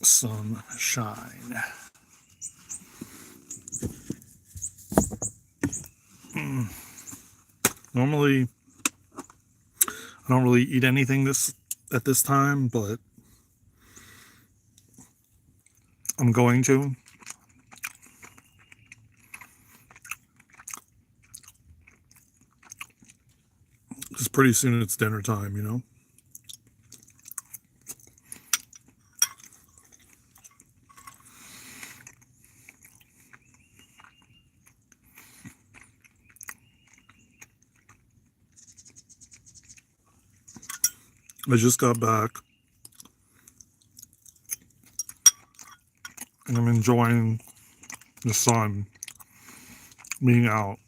sunshine. Normally, I don't really eat anything at this time, but I'm going to. Because pretty soon it's dinner time, you know? I just got back and I'm enjoying the sun, being out.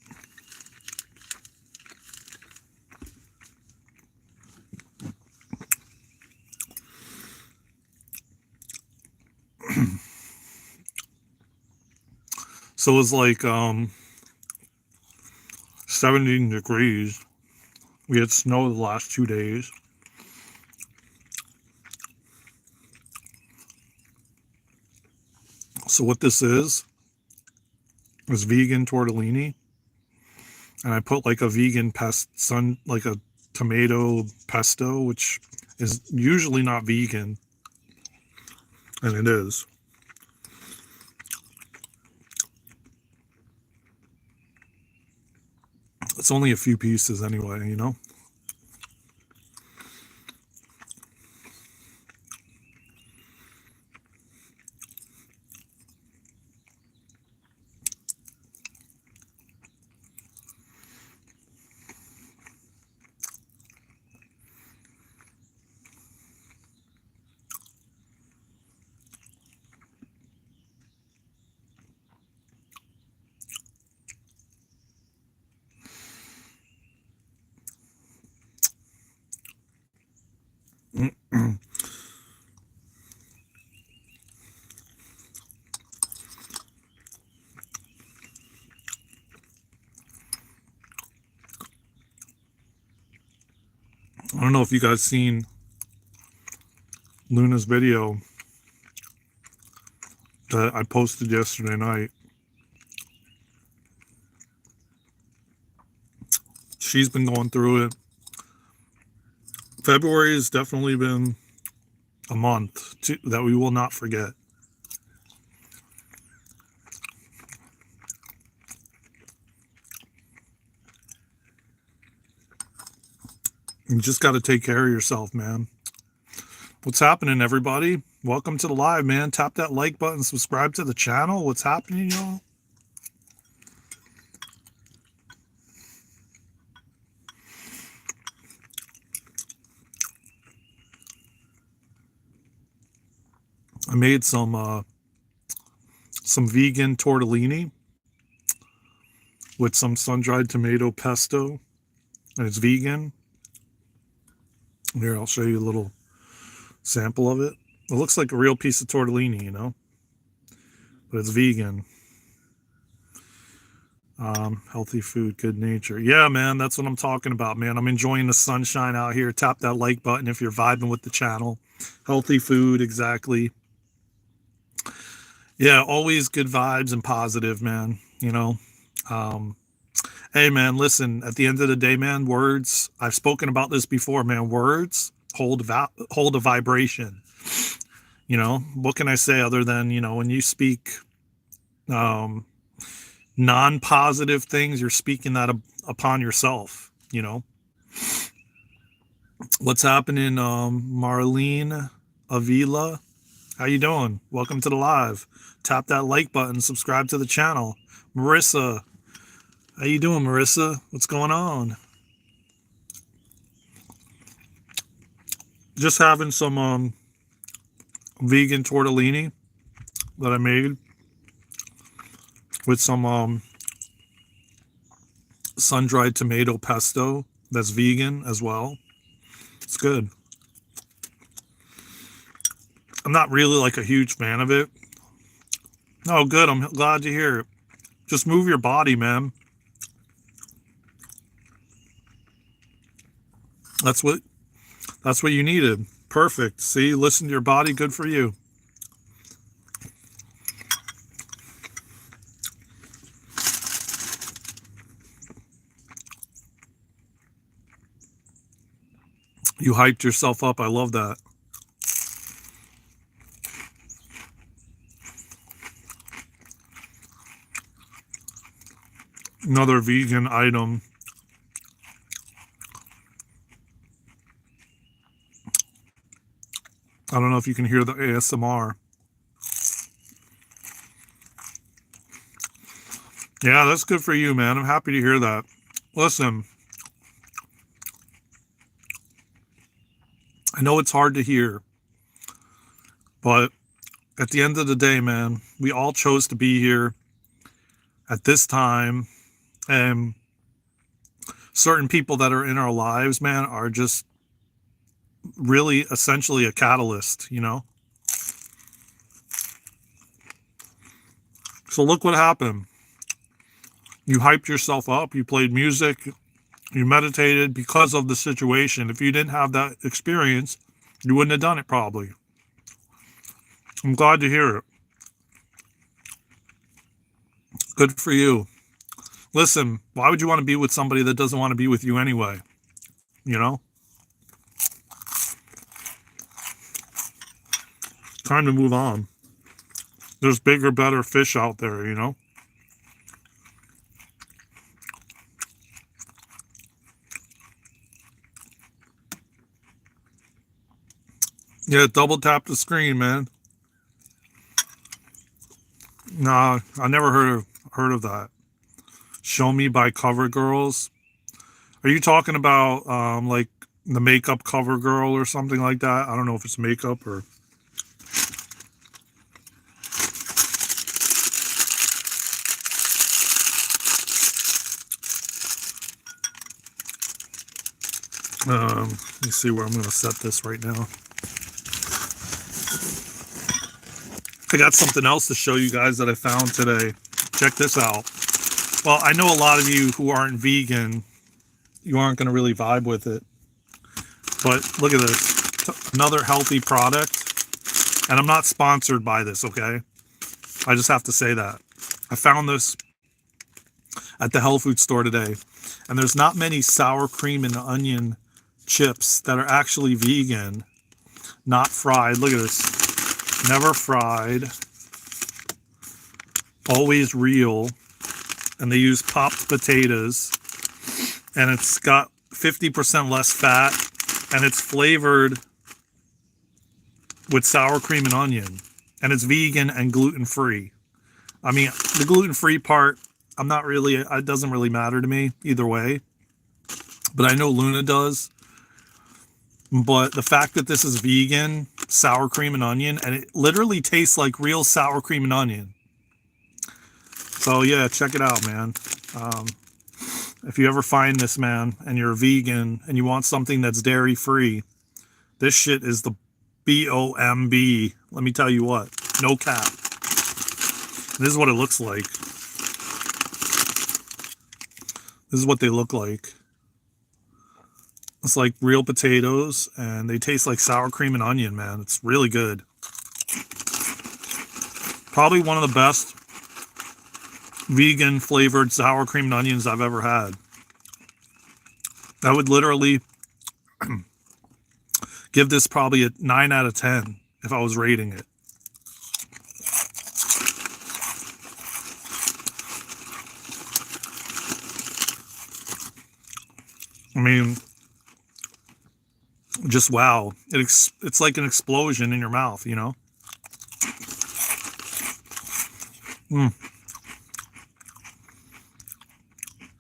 So it's like 17 degrees. We had snow the last 2 days. So what this is vegan tortellini, and I put like a vegan like a tomato pesto, which is usually not vegan, and it is. It's only a few pieces anyway, you know? I don't know if you guys seen Luna's video that I posted yesterday night. She's been going through it. February has definitely been a month that we will not forget. You just got to take care of yourself, man. What's happening, everybody? Welcome to the live, man. Tap that like button, subscribe to the channel. What's happening, y'all? I made some vegan tortellini with some sun-dried tomato pesto, and it's vegan. Here, I'll show you a little sample of it. It looks like a real piece of tortellini, you know, but it's vegan. Healthy food, good nature. Yeah, man, that's what I'm talking about, man. I'm enjoying the sunshine out here. Tap that like button if you're vibing with the channel. Healthy food, exactly. Yeah, always good vibes and positive, man. You know, hey, man, listen, at the end of the day, man, words, I've spoken about this before, man, words hold a vibration. You know, what can I say other than, you know, when you speak non-positive things, you're speaking that upon yourself, you know. What's happening, Marlene Avila? How you doing? Welcome to the live. Tap that like button, subscribe to the channel. Marissa, how you doing, Marissa? What's going on? Just having some vegan tortellini that I made with some sun-dried tomato pesto that's vegan as well. It's good. I'm not really like a huge fan of it. Oh, good. I'm glad to hear it. Just move your body, man. That's what you needed. Perfect. See, listen to your body. Good for you. You hyped yourself up. I love that. Another vegan item. I don't know if you can hear the ASMR. Yeah, that's good for you, man. I'm happy to hear that. Listen, I know it's hard to hear, but at the end of the day, man, we all chose to be here at this time, and certain people that are in our lives, man, are just really essentially a catalyst, you know? So look what happened. You hyped yourself up, you played music, you meditated because of the situation. If you didn't have that experience, you wouldn't have done it probably. I'm glad to hear it. Good for you. Listen, why would you want to be with somebody that doesn't want to be with you anyway? You know? Time to move on. There's bigger, better fish out there, you know? Yeah, double tap the screen, man. Nah, I never heard of that. Show Me by Cover Girls. Are you talking about like the makeup cover girl or something like that? I don't know if it's makeup or... Let me see where I'm going to set this right now. I got something else to show you guys that I found today. Check this out. Well, I know a lot of you who aren't vegan, you aren't going to really vibe with it. But look at this. Another healthy product. And I'm not sponsored by this, okay? I just have to say that. I found this at the health food store today. And there's not many sour cream and onion chips that are actually vegan, not fried. Look at this. Never fried. Always real. And they use popped potatoes. And it's got 50% less fat. And it's flavored with sour cream and onion. And it's vegan and gluten-free. I mean, the gluten-free part, I'm not really, it doesn't really matter to me either way. But I know Luna does. But the fact that this is vegan, sour cream and onion, and it literally tastes like real sour cream and onion. So yeah, check it out, man. If you ever find this, man, and you're a vegan and you want something that's dairy free, this shit is the BOMB. Let me tell you what, no cap. This is what it looks like. This is what they look like. It's like real potatoes, and they taste like sour cream and onion, man. It's really good. Probably one of the best vegan flavored sour cream and onions I've ever had. I would literally give this probably a 9 out of 10 if I was rating it. I mean, just wow. It's like an explosion in your mouth, you know?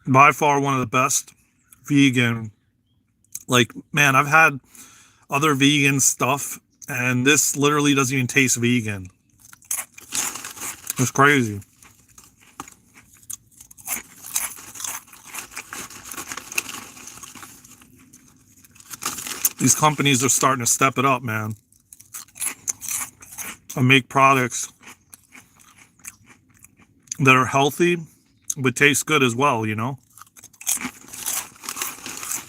By far one of the best vegan. Like, man, I've had other vegan stuff, and this literally doesn't even taste vegan. It's crazy. These companies are starting to step it up, man, and make products that are healthy but taste good as well, you know?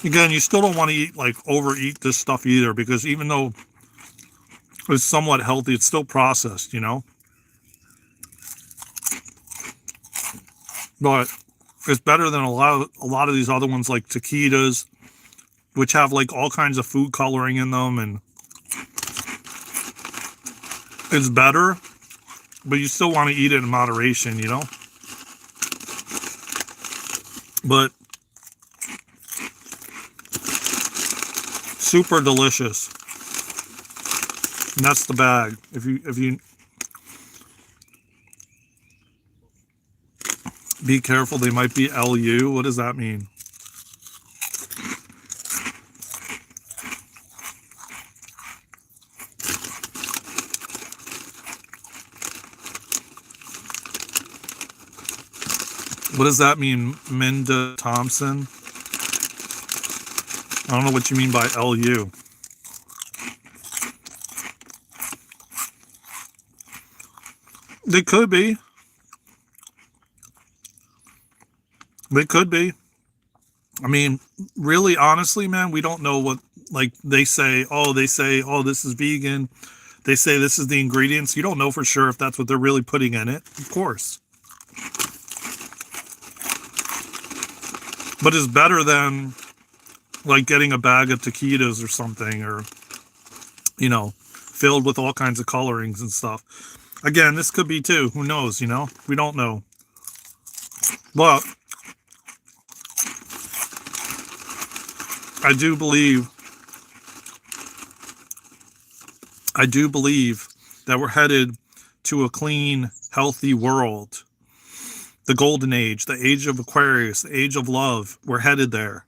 Again, you still don't want to overeat this stuff either, because even though it's somewhat healthy, it's still processed, you know? But it's better than a lot of these other ones like taquitos which have like all kinds of food coloring in them, and it's better, but you still want to eat it in moderation, you know? But super delicious. And that's the bag. If you be careful, they might be LU. What does that mean? What does that mean, Minda Thompson? I don't know what you mean by LU. They could be. They could be. I mean, really, honestly, man, we don't know what, like, they say, oh, this is vegan. They say this is the ingredients. You don't know for sure if that's what they're really putting in it. Of course. But it's better than, like, getting a bag of taquitos or something, or, you know, filled with all kinds of colorings and stuff. Again, this could be too. Who knows, you know? We don't know. But I do believe that we're headed to a clean, healthy world. The golden age, the age of Aquarius, the age of love. We're headed there.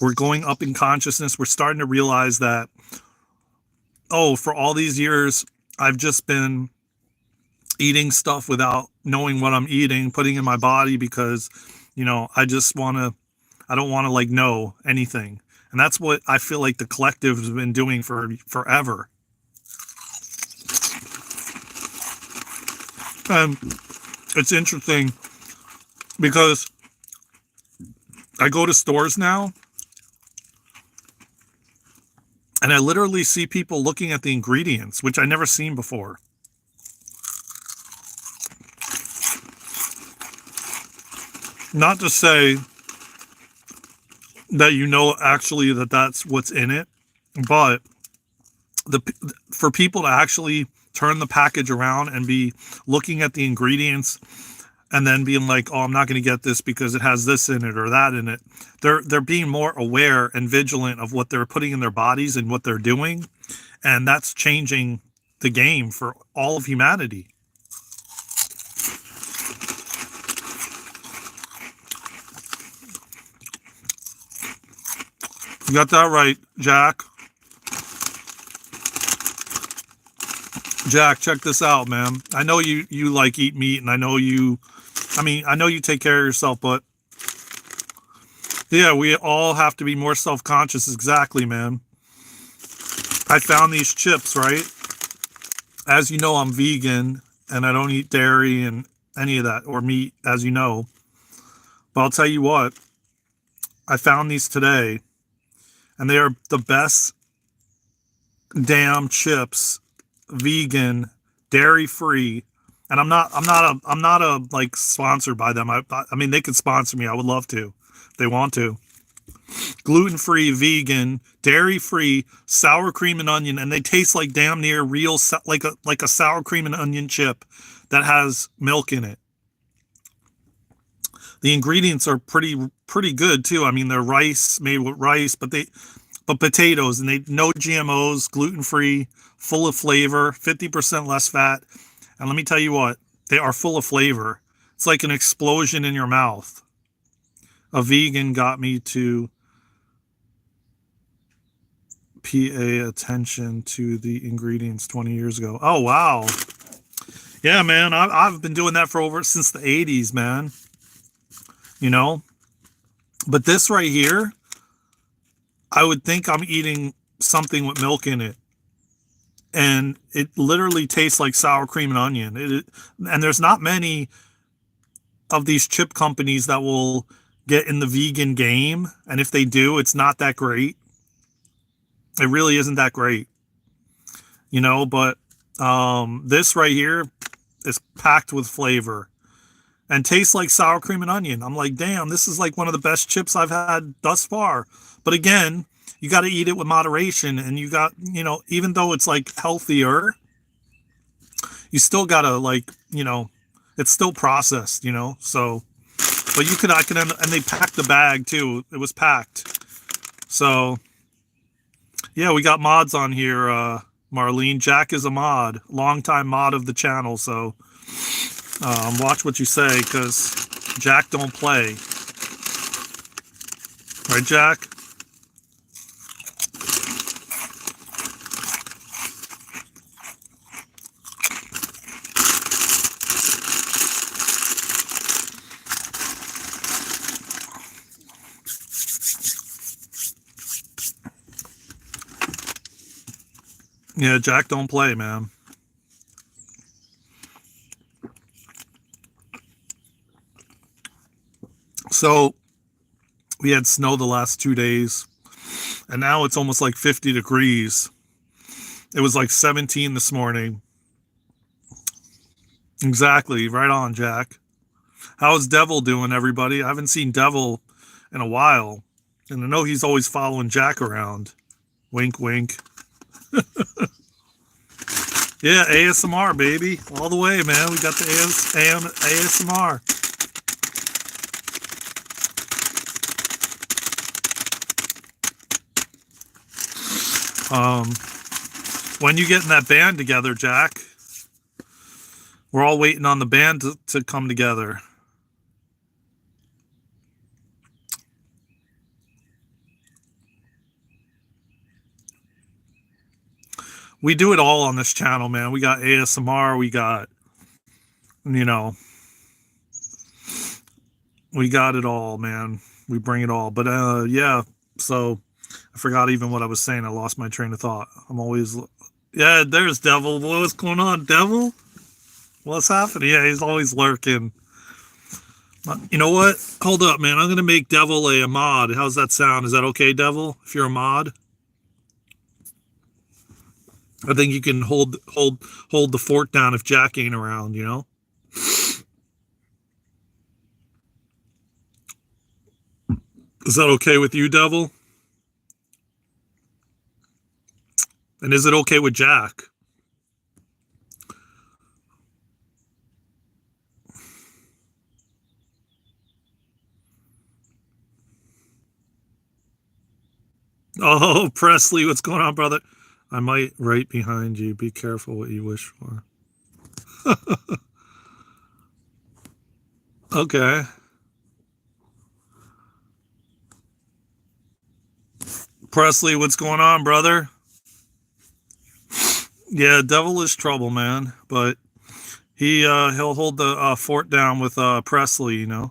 We're going up in consciousness. We're starting to realize that, oh, for all these years, I've just been eating stuff without knowing what I'm eating, putting in my body because, you know, I don't want to like know anything. And that's what I feel like the collective has been doing for forever. And it's interesting because I go to stores now and I literally see people looking at the ingredients, which I never seen before. Not to say that you know actually that that's what's in it, but for people to actually turn the package around and be looking at the ingredients and then being like, oh, I'm not going to get this because it has this in it or that in it. They're being more aware and vigilant of what they're putting in their bodies and what they're doing. And that's changing the game for all of humanity. You got that right, Jack. Jack, check this out, man. I know you like eat meat, and I know you take care of yourself, but yeah, we all have to be more self-conscious. Exactly, man. I found these chips, right? As you know, I'm vegan and I don't eat dairy and any of that or meat, as you know. But I'll tell you what, I found these today and they are the best damn chips, vegan, dairy free. And I'm not a like sponsored by them. I mean, they could sponsor me. I would love to if they want to. Gluten-free, vegan, dairy-free, sour cream and onion, and they taste like damn near real, like a sour cream and onion chip that has milk in it. The ingredients are pretty good too. I mean, they're rice, made with rice, but potatoes, and they no GMOs, gluten-free, full of flavor, 50% less fat. And let me tell you what, they are full of flavor. It's like an explosion in your mouth. A vegan got me to pay attention to the ingredients 20 years ago. Oh, wow. Yeah, man, I've been doing that since the 80s, man. You know? But this right here, I would think I'm eating something with milk in it. And it literally tastes like sour cream and onion. And there's not many of these chip companies that will get in the vegan game. And if they do, it's not that great. It really isn't that great. You know, but this right here is packed with flavor and tastes like sour cream and onion. I'm like, damn, this is like one of the best chips I've had thus far. But again, you got to eat it with moderation, and you got, you know, even though it's like healthier, you still got to like, you know, it's still processed, you know. So, but you could, I could, and they packed the bag too. It was packed. So, yeah, we got mods on here. Marlene, Jack is a mod, longtime mod of the channel. So, watch what you say, because Jack don't play. Right, Jack? Yeah, Jack don't play, man. So we had snow the last 2 days, and now it's almost like 50 degrees. It was like 17 this morning. Exactly. Right on, Jack. How's Devil doing, everybody? I haven't seen Devil in a while, and I know he's always following Jack around. Wink, wink. Yeah, ASMR, baby. All the way, man. We got the ASMR. When you getting that band together, Jack? We're all waiting on the band to come together. We do it all on this channel, man. We got ASMR, we got, you know, we got it all, man. We bring it all. But yeah, so I forgot even what I was saying. I lost my train of thought. I'm always, yeah, there's Devil. What's going on, Devil? What's happening? Yeah, he's always lurking. You know what? Hold up, man. I'm going to make Devil a mod. How's that sound? Is that okay, Devil? If you're a mod? I think you can hold the fort down if Jack ain't around, you know? Is that okay with you, Devil? And is it okay with Jack? Oh, Presley, what's going on, brother? I might right behind you. Be careful what you wish for. Okay. Presley, what's going on, brother? Yeah, Devil is trouble, man. But he'll hold the fort down with Presley, you know.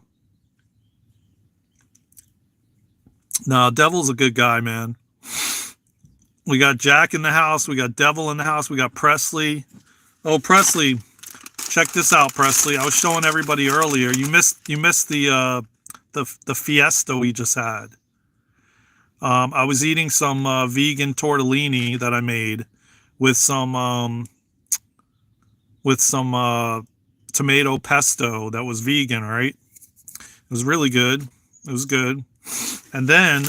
No, Devil's a good guy, man. We got Jack in the house. We got Devil in the house. We got Presley. Oh, Presley, check this out, Presley. I was showing everybody earlier. You missed the fiesta we just had. I was eating some vegan tortellini that I made with some tomato pesto that was vegan, right? It was really good. It was good. And then,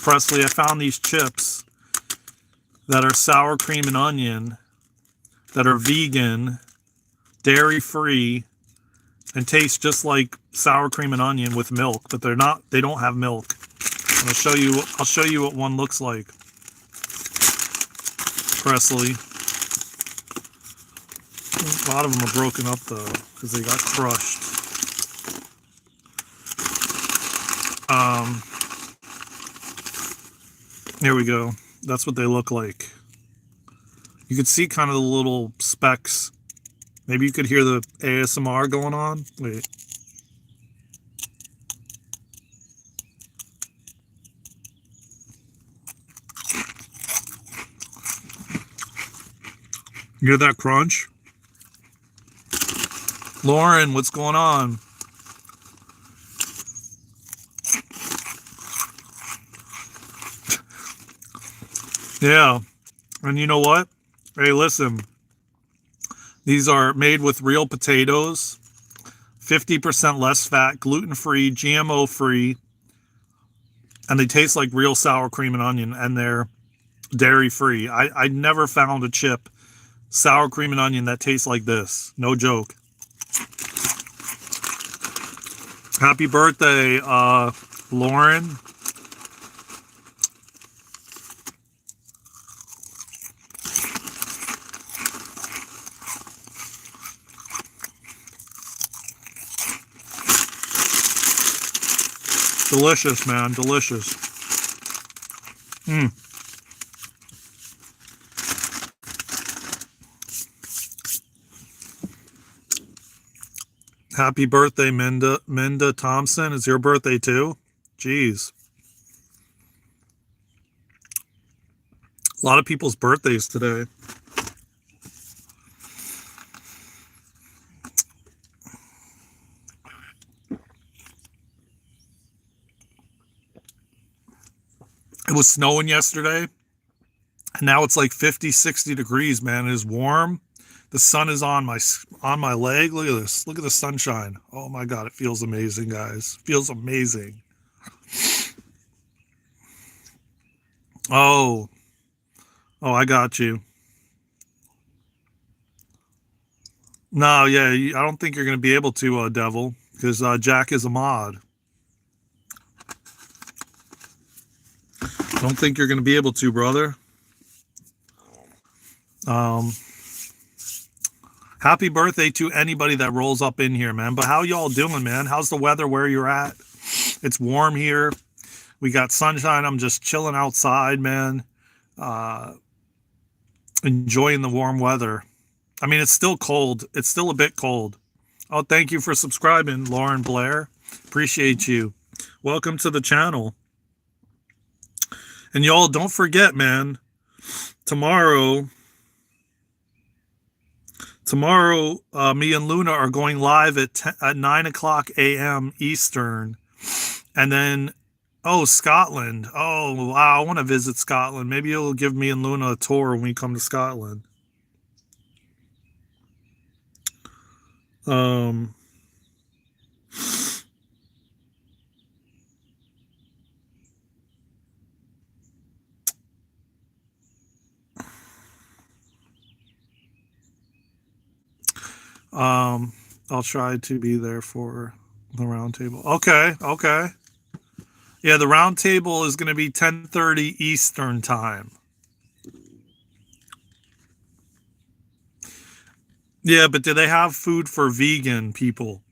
Presley, I found these chips that are sour cream and onion that are vegan, dairy-free, and taste just like sour cream and onion with milk, but they don't have milk. And I'll show you what one looks like. Presley. A lot of them are broken up though, because they got crushed. Here we go. That's what they look like. You could see kind of the little specks. Maybe you could hear the ASMR going on. Wait. You hear that crunch? Lauren, what's going on? Yeah. And you know what? Hey, listen. These are made with real potatoes, 50% less fat, gluten-free, GMO-free, and they taste like real sour cream and onion, and they're dairy free. I never found a chip, sour cream and onion, that tastes like this. No joke. Happy birthday, Lauren. Delicious, man. Delicious. Happy birthday, Minda Thompson. It's your birthday too? Jeez. A lot of people's birthdays today. It was snowing yesterday, and now it's like 50, 60 degrees, man. It is warm. The sun is on my leg. Look at this. Look at the sunshine. Oh my God, it feels amazing, guys. It feels amazing. Oh, I got you. No, yeah, I don't think you're going to be able to, Devil, because Jack is a mod. Don't think you're going to be able to, brother. Happy birthday to anybody that rolls up in here, man. But how y'all doing, man? How's the weather where you're at? It's warm here. We got sunshine. I'm just chilling outside, man. Enjoying the warm weather. I mean, it's still cold. It's still a bit cold. Oh, thank you for subscribing, Lauren Blair. Appreciate you. Welcome to the channel. And y'all, don't forget, man, tomorrow, me and Luna are going live at 9 o'clock a.m. Eastern. And then, Scotland. Oh, wow, I want to visit Scotland. Maybe you'll give me and Luna a tour when we come to Scotland. I'll try to be there for the round table. Okay. Yeah, the round table is going to be 10:30 Eastern time. Yeah, but do they have food for vegan people?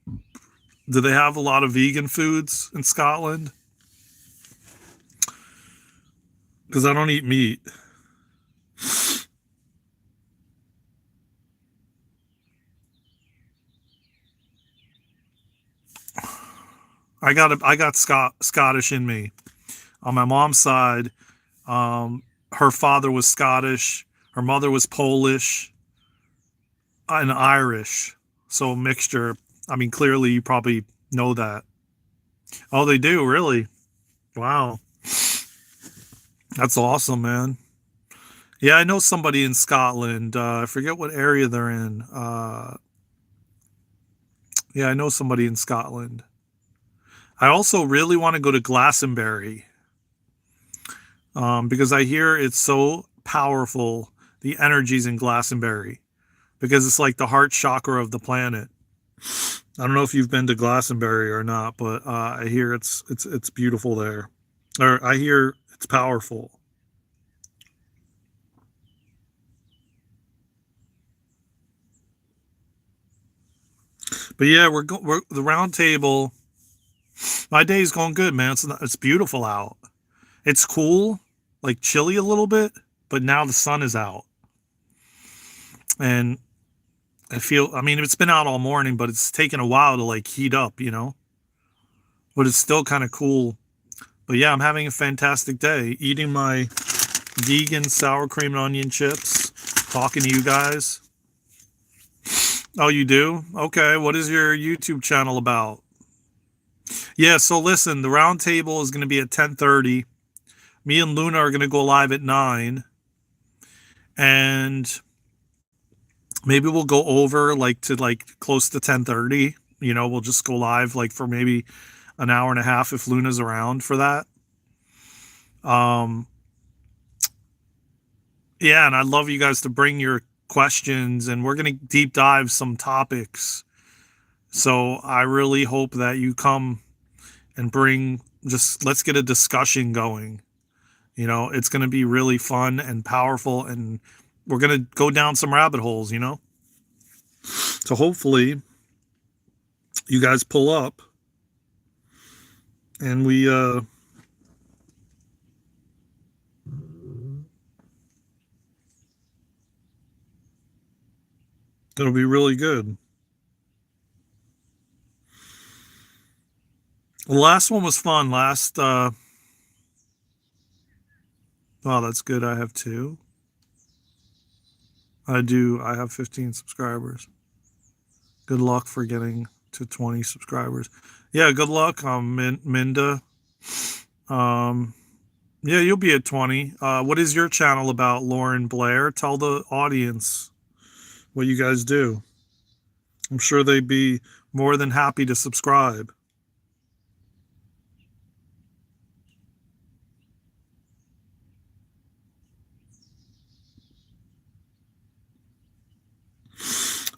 Do they have a lot of vegan foods in Scotland? Because I don't eat meat. I got Scottish in me. On my mom's side, her father was Scottish, her mother was Polish, and Irish. So a mixture. I mean, clearly you probably know that. Oh, they do, really? Wow. That's awesome, man. Yeah, I know somebody in Scotland. I forget what area they're in. Yeah, I know somebody in Scotland. I also really want to go to Glastonbury because I hear it's so powerful, the energies in Glastonbury, because it's like the heart chakra of the planet. I don't know if you've been to Glastonbury or not, but I hear it's beautiful there, or I hear it's powerful. But yeah, we're the round table. My day's going good, man. It's beautiful out. It's cool, like chilly a little bit, but now the sun is out. And I mean, it's been out all morning, but it's taken a while to like heat up, but it's still kind of cool. But yeah, I'm having a fantastic day eating my vegan sour cream and onion chips, talking to you guys. Oh, you do? Okay. What is your YouTube channel about? Yeah. So listen, the round table is going to be at 10:30. Me and Luna are going to go live at 9. And maybe we'll go over to close to 10:30. We'll just go live like for maybe an hour and a half if Luna's around for that. Um, yeah, and I'd love you guys to bring your questions, and we're going to deep dive some topics. So I really hope that you come and bring, just let's get a discussion going. You know, it's going to be really fun and powerful, and we're going to go down some rabbit holes, you know? So hopefully you guys pull up and it'll be really good. The last one was fun. Oh, that's good. I have two. I have 15 subscribers. Good luck for getting to 20 subscribers. Yeah, good luck, Minda. Um, yeah, you'll be at 20. What is your channel about, Lauren Blair? Tell the audience what you guys do. I'm sure they'd be more than happy to subscribe.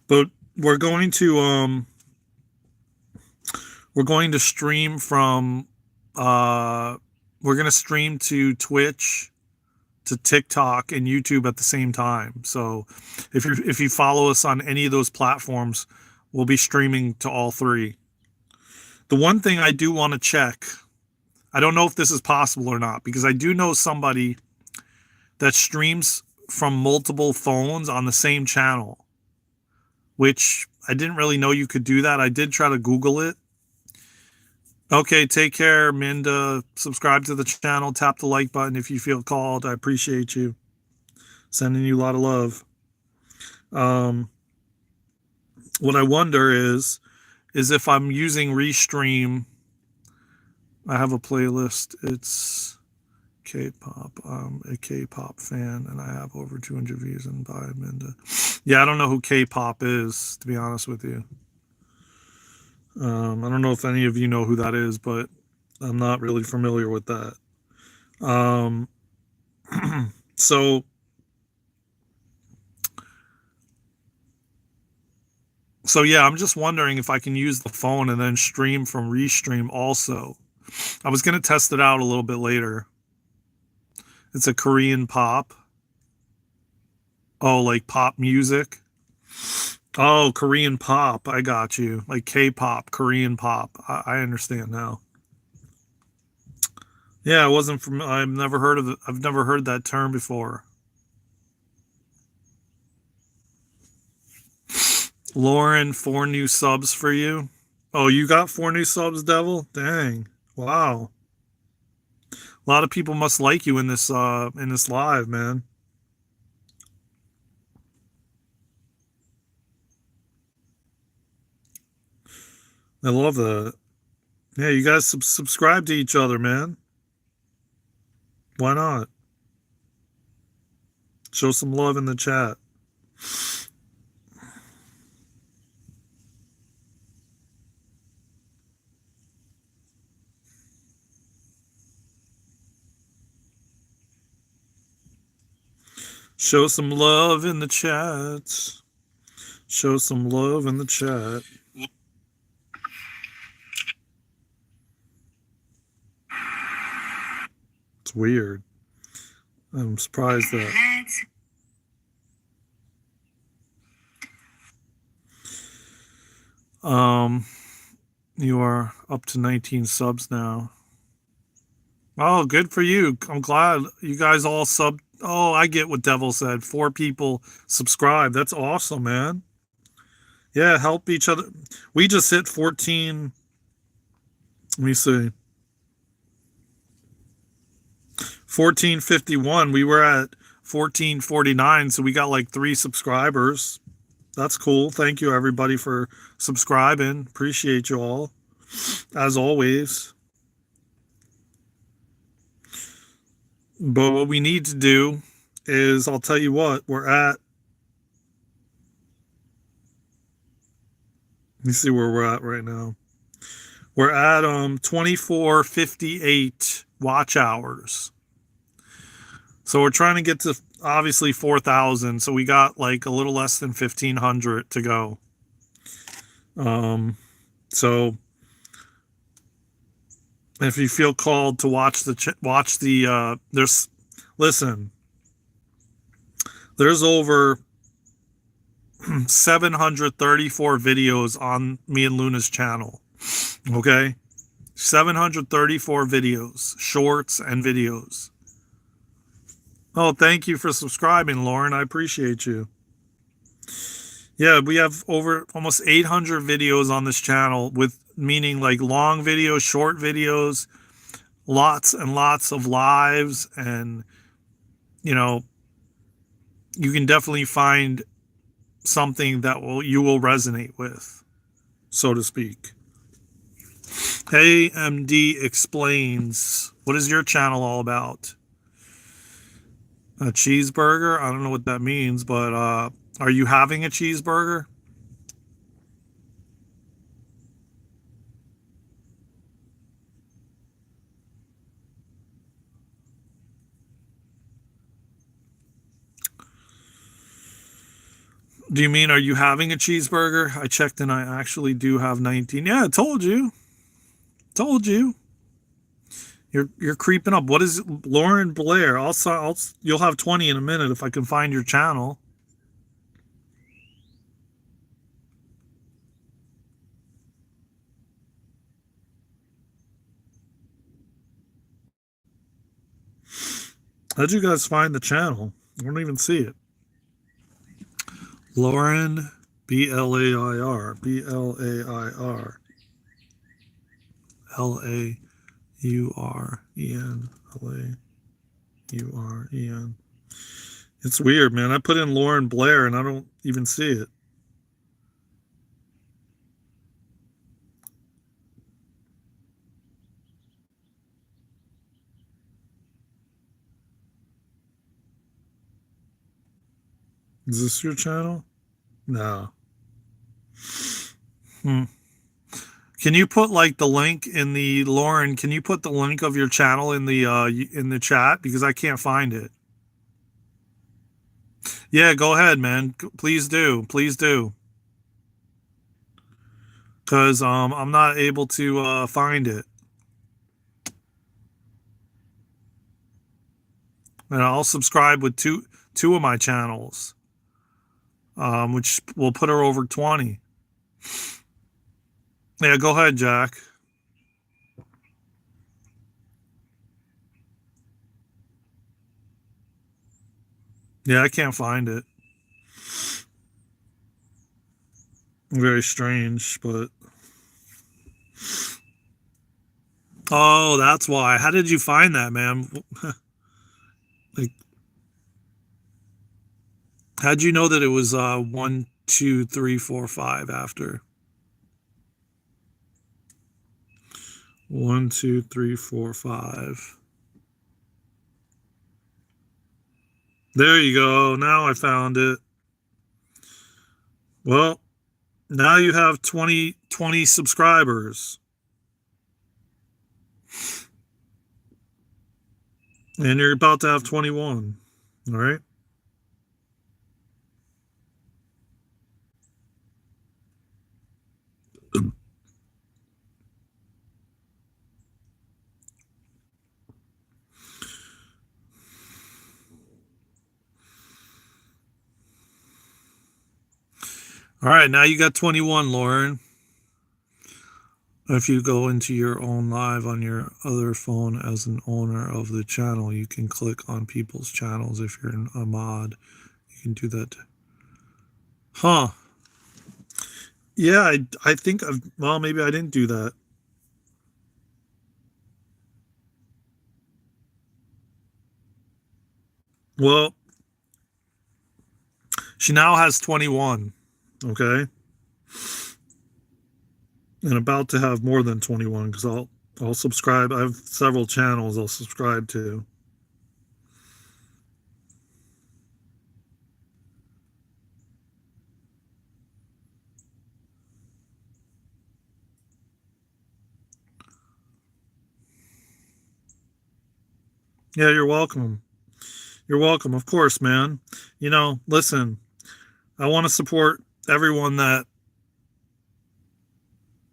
But we're going to stream from we're going to stream to Twitch, to TikTok and YouTube at the same time. So if you follow us on any of those platforms, we'll be streaming to all three. The one thing I do want to check, I don't know if this is possible or not, because I do know somebody that streams from multiple phones on the same channel, which I didn't really know you could do that. I did try to Google it. Okay, take care, Minda. Subscribe to the channel. Tap the like button if you feel called. I appreciate you. Sending you a lot of love. What I wonder is if I'm using Restream. I have a playlist. It's K-pop. I'm a K-pop fan, and I have over 200 views and by Minda. Yeah, I don't know who K-pop is, to be honest with you. I don't know if any of you know who that is, but I'm not really familiar with that. So yeah, I'm just wondering if I can use the phone and then stream from Restream also. I was going to test it out a little bit later. It's a Korean pop. Oh, like pop music? Oh, Korean pop. I got you. Like K-pop, Korean pop. I understand now. Yeah, I've never heard of it. I've never heard that term before. Lauren, 4 new subs for you. Oh, you got 4 new subs, Devil? Dang. Wow. A lot of people must like you in this live, man. I love that. Yeah, you guys subscribe to each other, man. Why not? Show some love in the chat. Show some love in the chat. Show some love in the chat. It's weird. I'm surprised that. You are up to 19 subs now. Oh, good for you. I'm glad you guys all sub. Oh, I get what Devil said. 4 people subscribe. That's awesome, man. Yeah, help each other. We just hit 14. Let me see. 1451. We were at 1449, so we got like 3 subscribers. That's cool. Thank you, everybody, for subscribing. Appreciate you all, as always. But what we need to do is, I'll tell you what, we're at. Let me see where we're at right now. We're at 2458 watch hours. So we're trying to get to obviously 4,000. So we got like a little less than 1,500 to go. So if you feel called to watch there's listen, there's over 734 videos on me and Luna's channel. Okay, 734 videos, shorts and videos. Oh, thank you for subscribing, Lauren. I appreciate you. Yeah, we have over almost 800 videos on this channel, with meaning like long videos, short videos, lots and lots of lives, and you know, you can definitely find something that you will resonate with, so to speak. Hey, MD explains. What is your channel all about? A cheeseburger? I don't know what that means, but are you having a cheeseburger? Do you mean, are you having a cheeseburger? I checked and I actually do have 19. Yeah, I told you. Told you. You're creeping up. What is it? Lauren Blair? You'll have 20 in a minute if I can find your channel. How'd you guys find the channel? I don't even see it. Lauren Blair Blair Lauren Lauren. It's weird, man. I put in Lauren Blair and I don't even see it. Is this your channel? No. Hmm. Can you put like the link in the Lauren? Can you put the link of your channel in the chat, because I can't find it? Yeah, go ahead, man. Please do. Please do. Cuz I'm not able to find it. And I'll subscribe with two of my channels. Which will put her over 20. Yeah, go ahead, Jack. Yeah, I can't find it. Very strange, but oh, that's why. How did you find that, man? Like, how'd you know that it was 1, 2, 3, 4, 5 after? 1, 2, 3, 4, 5. There you go. Now I found it. Well, now you have 20 subscribers. And you're about to have 21. All right. All right. Now you got 21, Lauren. If you go into your own live on your other phone as an owner of the channel, you can click on people's channels. If you're a mod, you can do that. Huh. Yeah, I think well, maybe I didn't do that. Well, she now has 21. Okay. And about to have more than 21, because I'll subscribe. I have several channels I'll subscribe to. Yeah, you're welcome. You're welcome. Of course, man. You know, listen, I want to support everyone that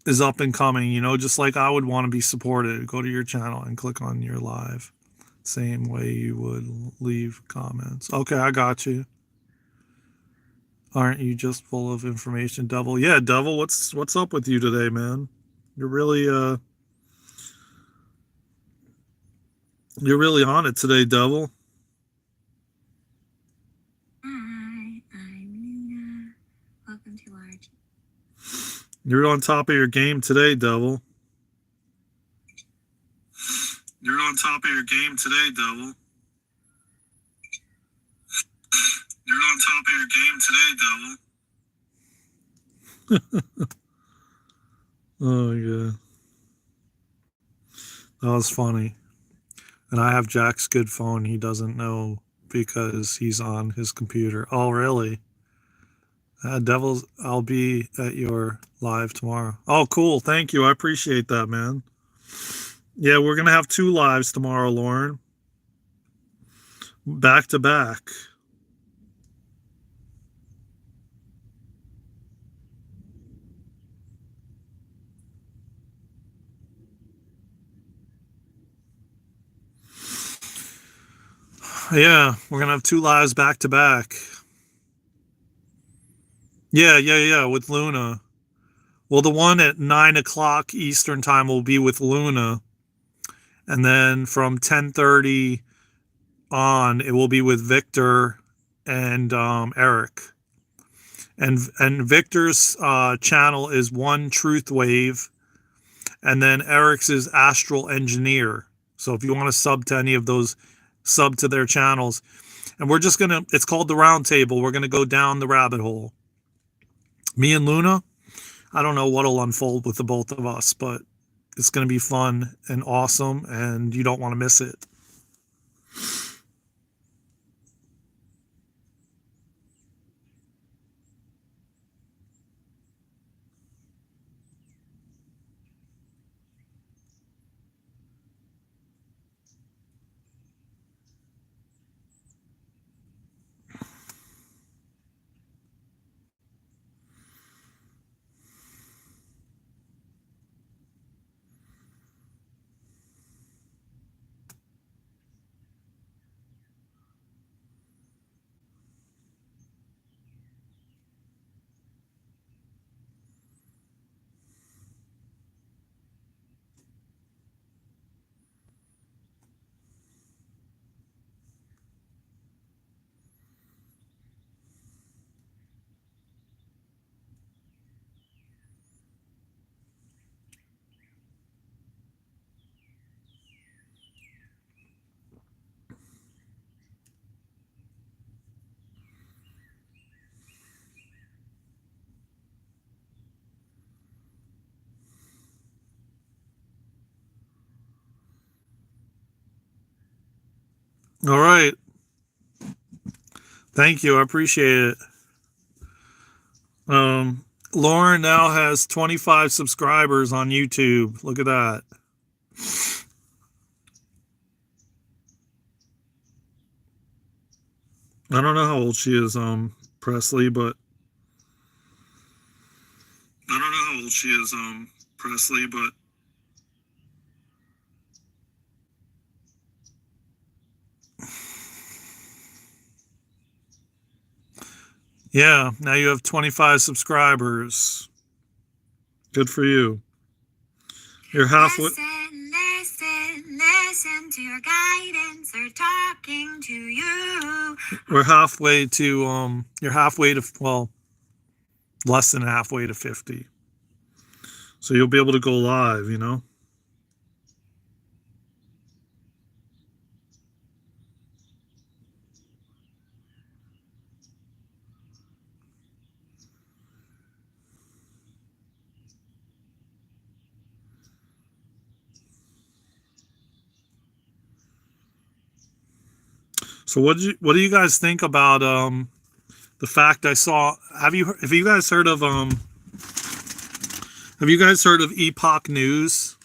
is up and coming, you know, just like I would want to be supported. Go to your channel and click on your live. Same way you would leave comments. Okay, I got you. Aren't you just full of information, Devil? Yeah, Devil, what's up with you today, man? You're really on it today, Devil. Hi, I'm Luna. Welcome to our... You're on top of your game today, Devil. You're on top of your game today, Devil. You're on top of your game today, Devil. Oh, yeah. That was funny. And I have Jack's good phone. He doesn't know because he's on his computer. Oh, really? Devils, I'll be at your live tomorrow. Oh, cool. Thank you. I appreciate that, man. Yeah, we're going to have 2 lives tomorrow, Lauren. Back to back. Yeah, we're going to have 2 lives back to back. Yeah, with Luna. Well, the one at 9 o'clock Eastern time will be with Luna. And then from 10:30 on, it will be with Victor and Eric. And Victor's channel is One Truth Wave. And then Eric's is Astral Engineer. So if you want to sub to any of those, sub to their channels. And we're just going to, it's called the Round Table. We're going to go down the rabbit hole. Me and Luna, I don't know what'll unfold with the both of us, but it's going to be fun and awesome, and you don't want to miss it. All right. Thank you. I appreciate it. Lauren now has 25 subscribers on YouTube. Look at that. I don't know how old she is, Presley, but I don't know how old she is, Presley, but yeah, now you have 25 subscribers. Good for you. You're halfway. Listen to your guidance. They're talking to you. We're halfway to, you're halfway to, well, less than halfway to 50. So you'll be able to go live, you know? So what do you guys think about the fact I saw, have you guys heard of Epoch News?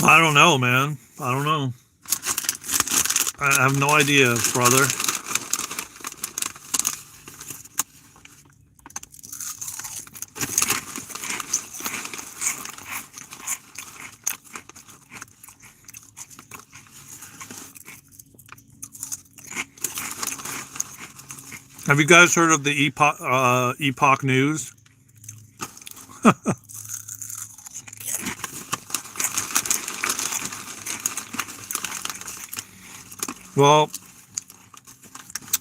I don't know, man. I don't know. I have no idea, brother. Have you guys heard of the Epoch News? Well,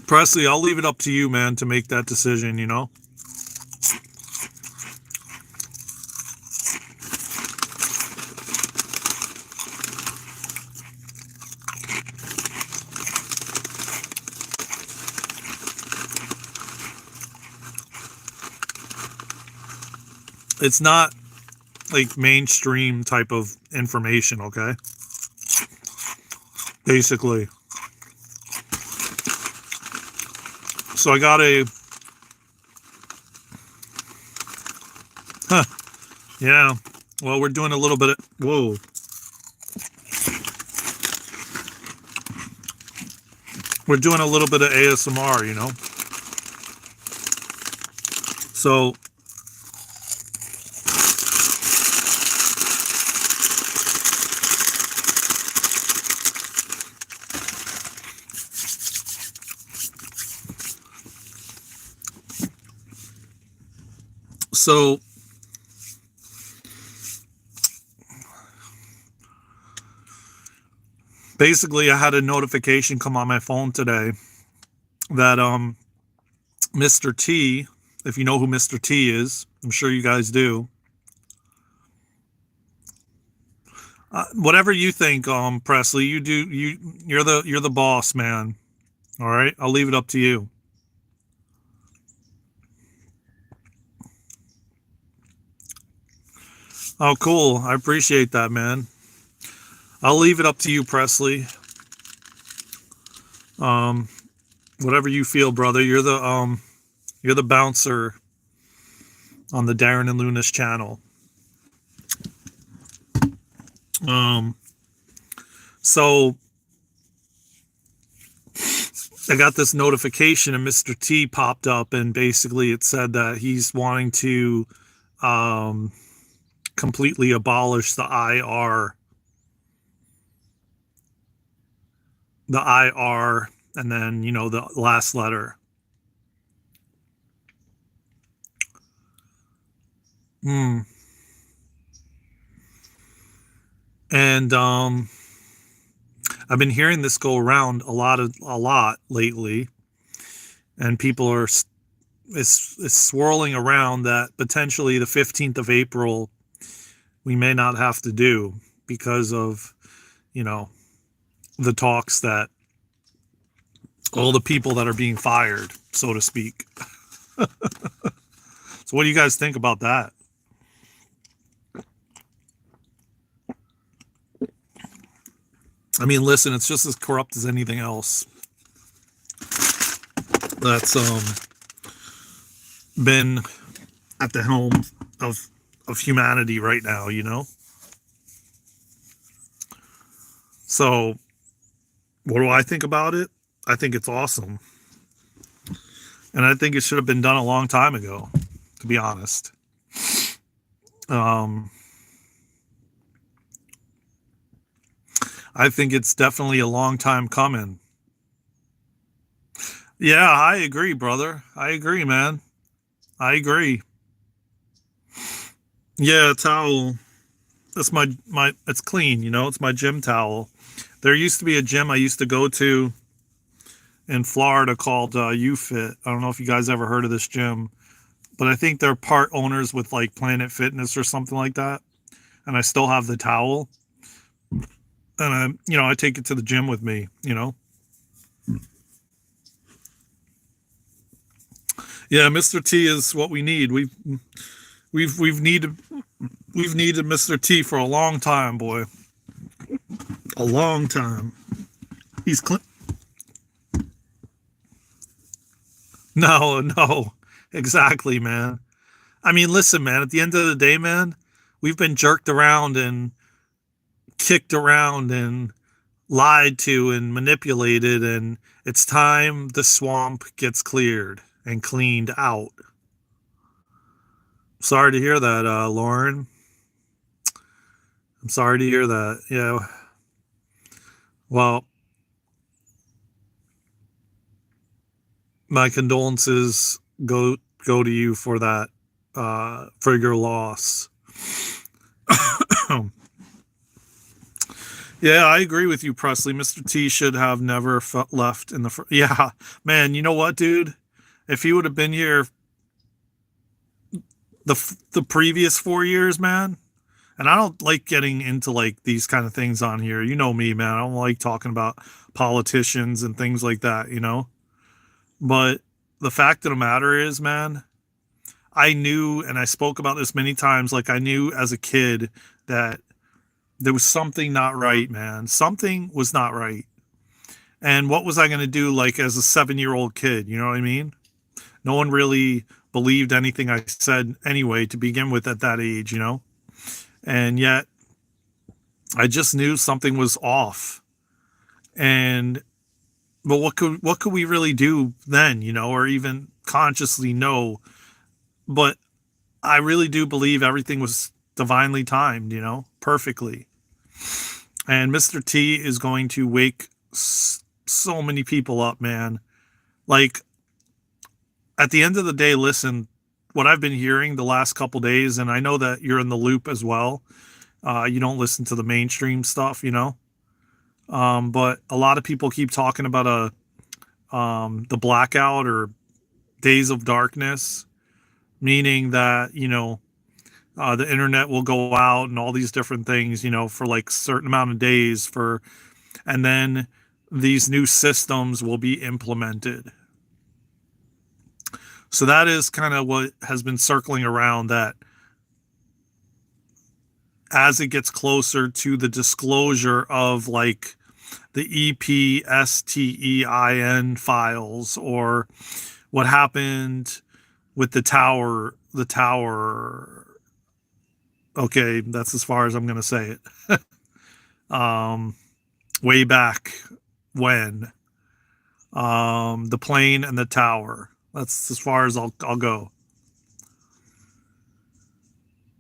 Presley, I'll leave it up to you, man, to make that decision, you know? It's not like mainstream type of information, okay? Basically. So I got a... Huh. Yeah. Well, we're doing a little bit of... Whoa. We're doing a little bit of ASMR, you know? So... So... Basically, I had a notification come on my phone today that Mr. T, if you know who Mr. T is, I'm sure you guys do. Whatever you think, Presley, you're the boss, man. All right, I'll leave it up to you. Oh, cool. I appreciate that, man. I'll leave it up to you, Presley. Whatever you feel, brother. You're the bouncer on the Daren and Lunas channel. So I got this notification and Mr. T popped up, and basically it said that he's wanting to completely abolish the IR. The IR, and then, you know, the last letter. And I've been hearing this go around a lot lately, and people are it's swirling around that potentially the 15th of April we may not have to do because of, you know, the talks that all the people that are being fired, so to speak. So what do you guys think about that? I mean, listen, it's just as corrupt as anything else that's been at the helm of humanity right now, you know? So what do I think about it? I think it's awesome. And I think it should have been done a long time ago, to be honest. I think it's definitely a long time coming. Yeah, I agree, brother. I agree, man. I agree. Yeah, towel. That's my it's clean, you know, it's my gym towel. There used to be a gym I used to go to in Florida called UFit. I don't know if you guys ever heard of this gym, but I think they're part owners with like Planet Fitness or something like that. And I still have the towel. And I take it to the gym with me, you know. Yeah, Mr. T is what we need. We've needed Mr. T for a long time, boy. A long time. He's No, exactly, man. I mean, listen, man, at the end of the day, man, we've been jerked around and kicked around and lied to and manipulated, and it's time the swamp gets cleared and cleaned out. Sorry to hear that, Lauren. I'm sorry to hear that. Yeah. Well, my condolences go to you for that, for your loss. Yeah, I agree with you, Presley. Mr. T should have never left in the yeah, man. You know what, dude? If he would have been here the previous 4 years, man. And I don't like getting into like these kind of things on here. You know me, man. I don't like talking about politicians and things like that, you know? But the fact of the matter is, man, I knew, and I spoke about this many times, like I knew as a kid that there was something not right, man. Something was not right. And what was I going to do, like, as a 7-year-old kid? You know what I mean? No one really believed anything I said anyway to begin with at that age, you know? And yet I just knew something was off. And but what could we really do then, you know, or even consciously know? But I really do believe everything was divinely timed, you know, perfectly. And Mr. T is going to wake so many people up, man. Like, at the end of the day, listen, what I've been hearing the last couple days, and I know that you're in the loop as well. You don't listen to the mainstream stuff, you know. But a lot of people keep talking about the blackout or days of darkness, meaning that, you know, the internet will go out and all these different things, you know, for like a certain amount of days and then these new systems will be implemented. So that is kind of what has been circling around, that as it gets closer to the disclosure of like the EPSTEIN files, or what happened with the tower. Okay, that's as far as I'm going to say it. Way back when, the plane and the tower. That's as far as I'll go.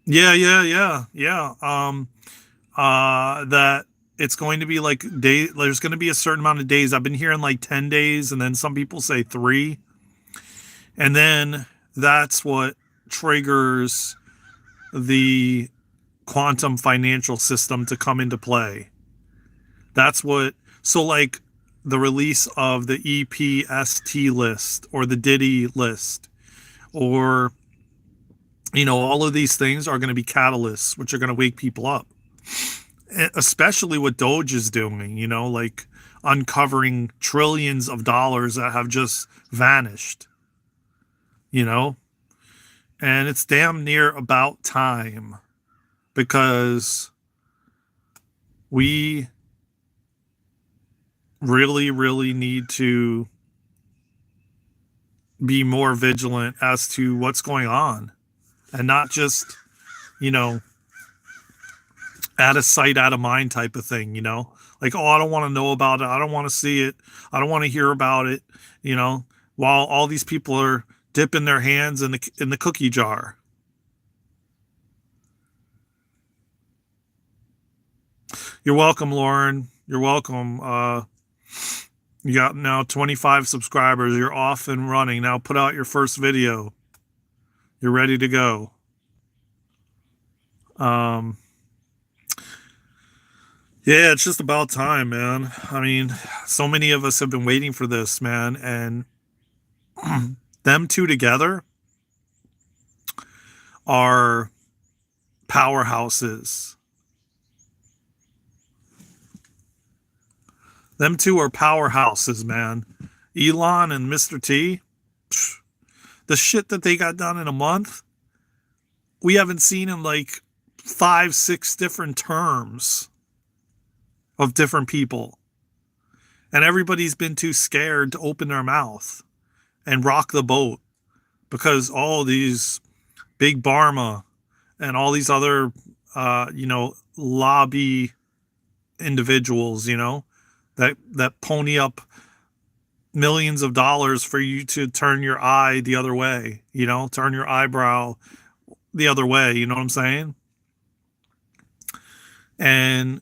Yeah. That it's going to be like there's going to be a certain amount of days. I've been hearing like 10 days, and then some people say 3. And then that's what triggers the quantum financial system to come into play. That's what, so like the release of the EPST list or the Diddy list, or, you know, all of these things are going to be catalysts, which are going to wake people up, especially what Doge is doing, you know, like uncovering trillions of dollars that have just vanished, you know, and it's damn near about time, because we really need to be more vigilant as to what's going on, and not just, you know, out of sight, out of mind type of thing, you know, like, oh, I don't want to know about it. I don't want to see it. I don't want to hear about it, you know, while all these people are dipping their hands in the cookie jar. You're welcome, Lauren. You're welcome. You got now 25 subscribers. You're off and running. Now put out your first video. You're ready to go. Yeah, it's just about time, man. I mean, so many of us have been waiting for this, man. And them two together are powerhouses. Them two are powerhouses, man. Elon and Mr. T, the shit that they got done in a month, we haven't seen in like 5-6 different terms of different people. And everybody's been too scared to open their mouth and rock the boat, because all these big pharma and all these other, you know, lobby individuals, you know, that pony up millions of dollars for you to turn your eye the other way, you know, turn your eyebrow the other way, you know what I'm saying? And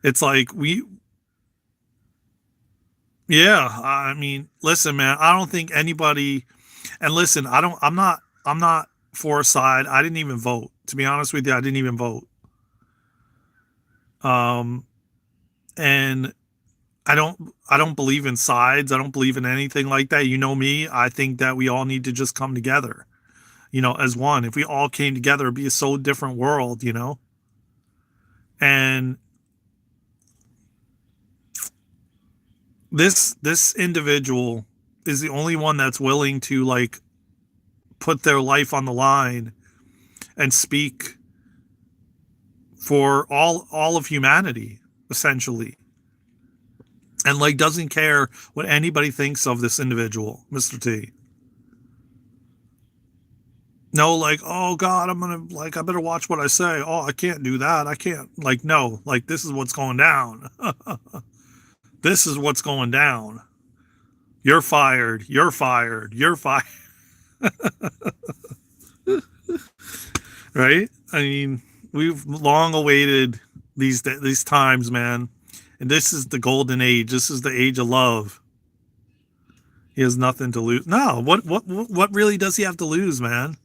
it's like yeah, I mean, listen, man, I don't think anybody, and listen, I'm not for a side. I didn't even vote. To be honest with you, I didn't even vote. Um, and I don't believe in sides. I don't believe in anything like that. You know me. I think that we all need to just come together, you know, as one. If we all came together, it'd be a so different world, you know. And this individual is the only one that's willing to like put their life on the line and speak for all of humanity, essentially, and like doesn't care what anybody thinks of this individual, Mr. T. No, like, oh God, I'm gonna like I better watch what I say. Oh, I can't do that. I can't, like, no, like this is what's going down. This is what's going down. You're fired. You're fired. You're fired. Right? I mean, we've long awaited these times, man. And this is the golden age. This is the age of love. He has nothing to lose. No, what really does he have to lose, man?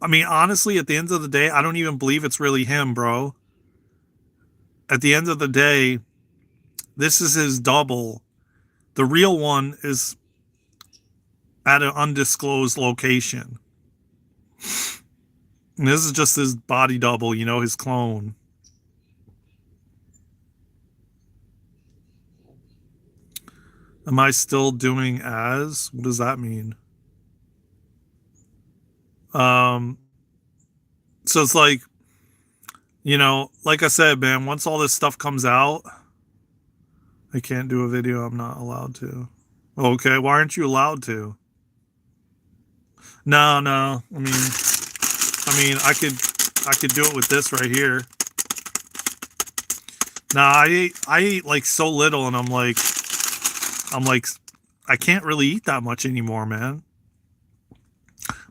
I mean, honestly, at the end of the day, I don't even believe it's really him, bro. At the end of the day, this is his double. The real one is at an undisclosed location. And this is just his body double, you know, his clone. Am I still doing as? What does that mean? So it's like, you know, like I said, man, once all this stuff comes out, I can't do a video. I'm not allowed to. Okay, why aren't you allowed to? No, no. I could do it with this right here. Nah, I ate like so little, and I'm like, I can't really eat that much anymore, man.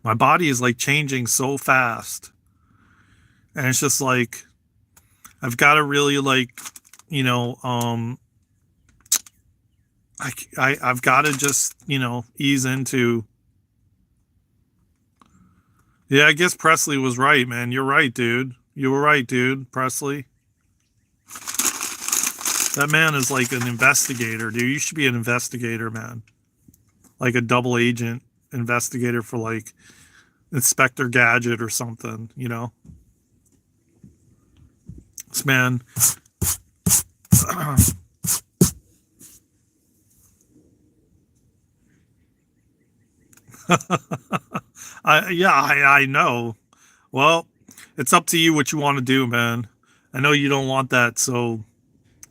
My body is like changing so fast, and it's just like I've got to really like, you know, I've got to just, you know, ease into. Yeah, I guess Presley was right, man. You're right, dude. You were right, dude. Presley. That man is like an investigator, dude. You should be an investigator, man. Like a double agent investigator for like Inspector Gadget or something, you know? This man. I know. Well, it's up to you what you want to do, man. I know you don't want that, so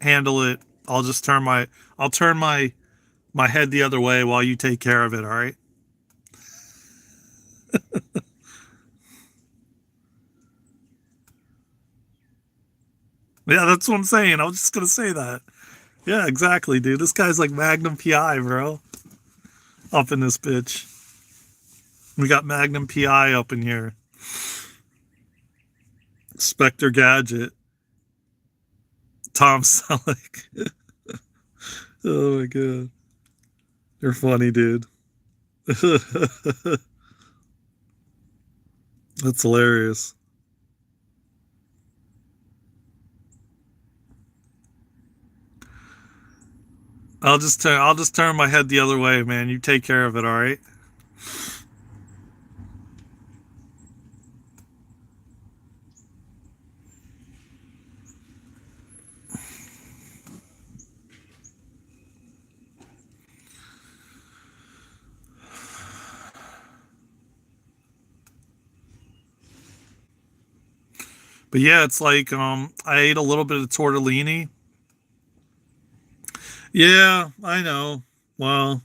handle it. I'll turn my head the other way while you take care of it, all right? Yeah, that's what I'm saying. I was just gonna say that. Yeah, exactly, dude. This guy's like Magnum PI, bro. Up in this bitch. We got Magnum PI up in here. Spectre Gadget. Tom Selleck. Oh my god. You're funny, dude. That's hilarious. I'll just turn my head the other way, man. You take care of it, all right? But yeah, it's like I ate a little bit of tortellini. Yeah, I know. Well,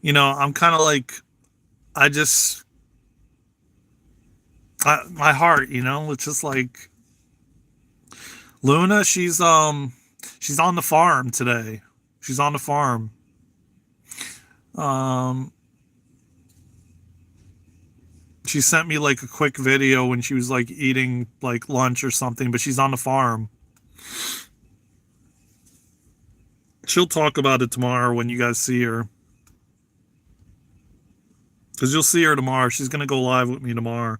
you know, I'm kind of like I just my heart, you know, it's just like Luna, she's on the farm today. She's on the farm. Um, she sent me like a quick video when she was like eating like lunch or something, but she's on the farm. She'll talk about it tomorrow when you guys see her. Because you'll see her tomorrow. She's going to go live with me tomorrow.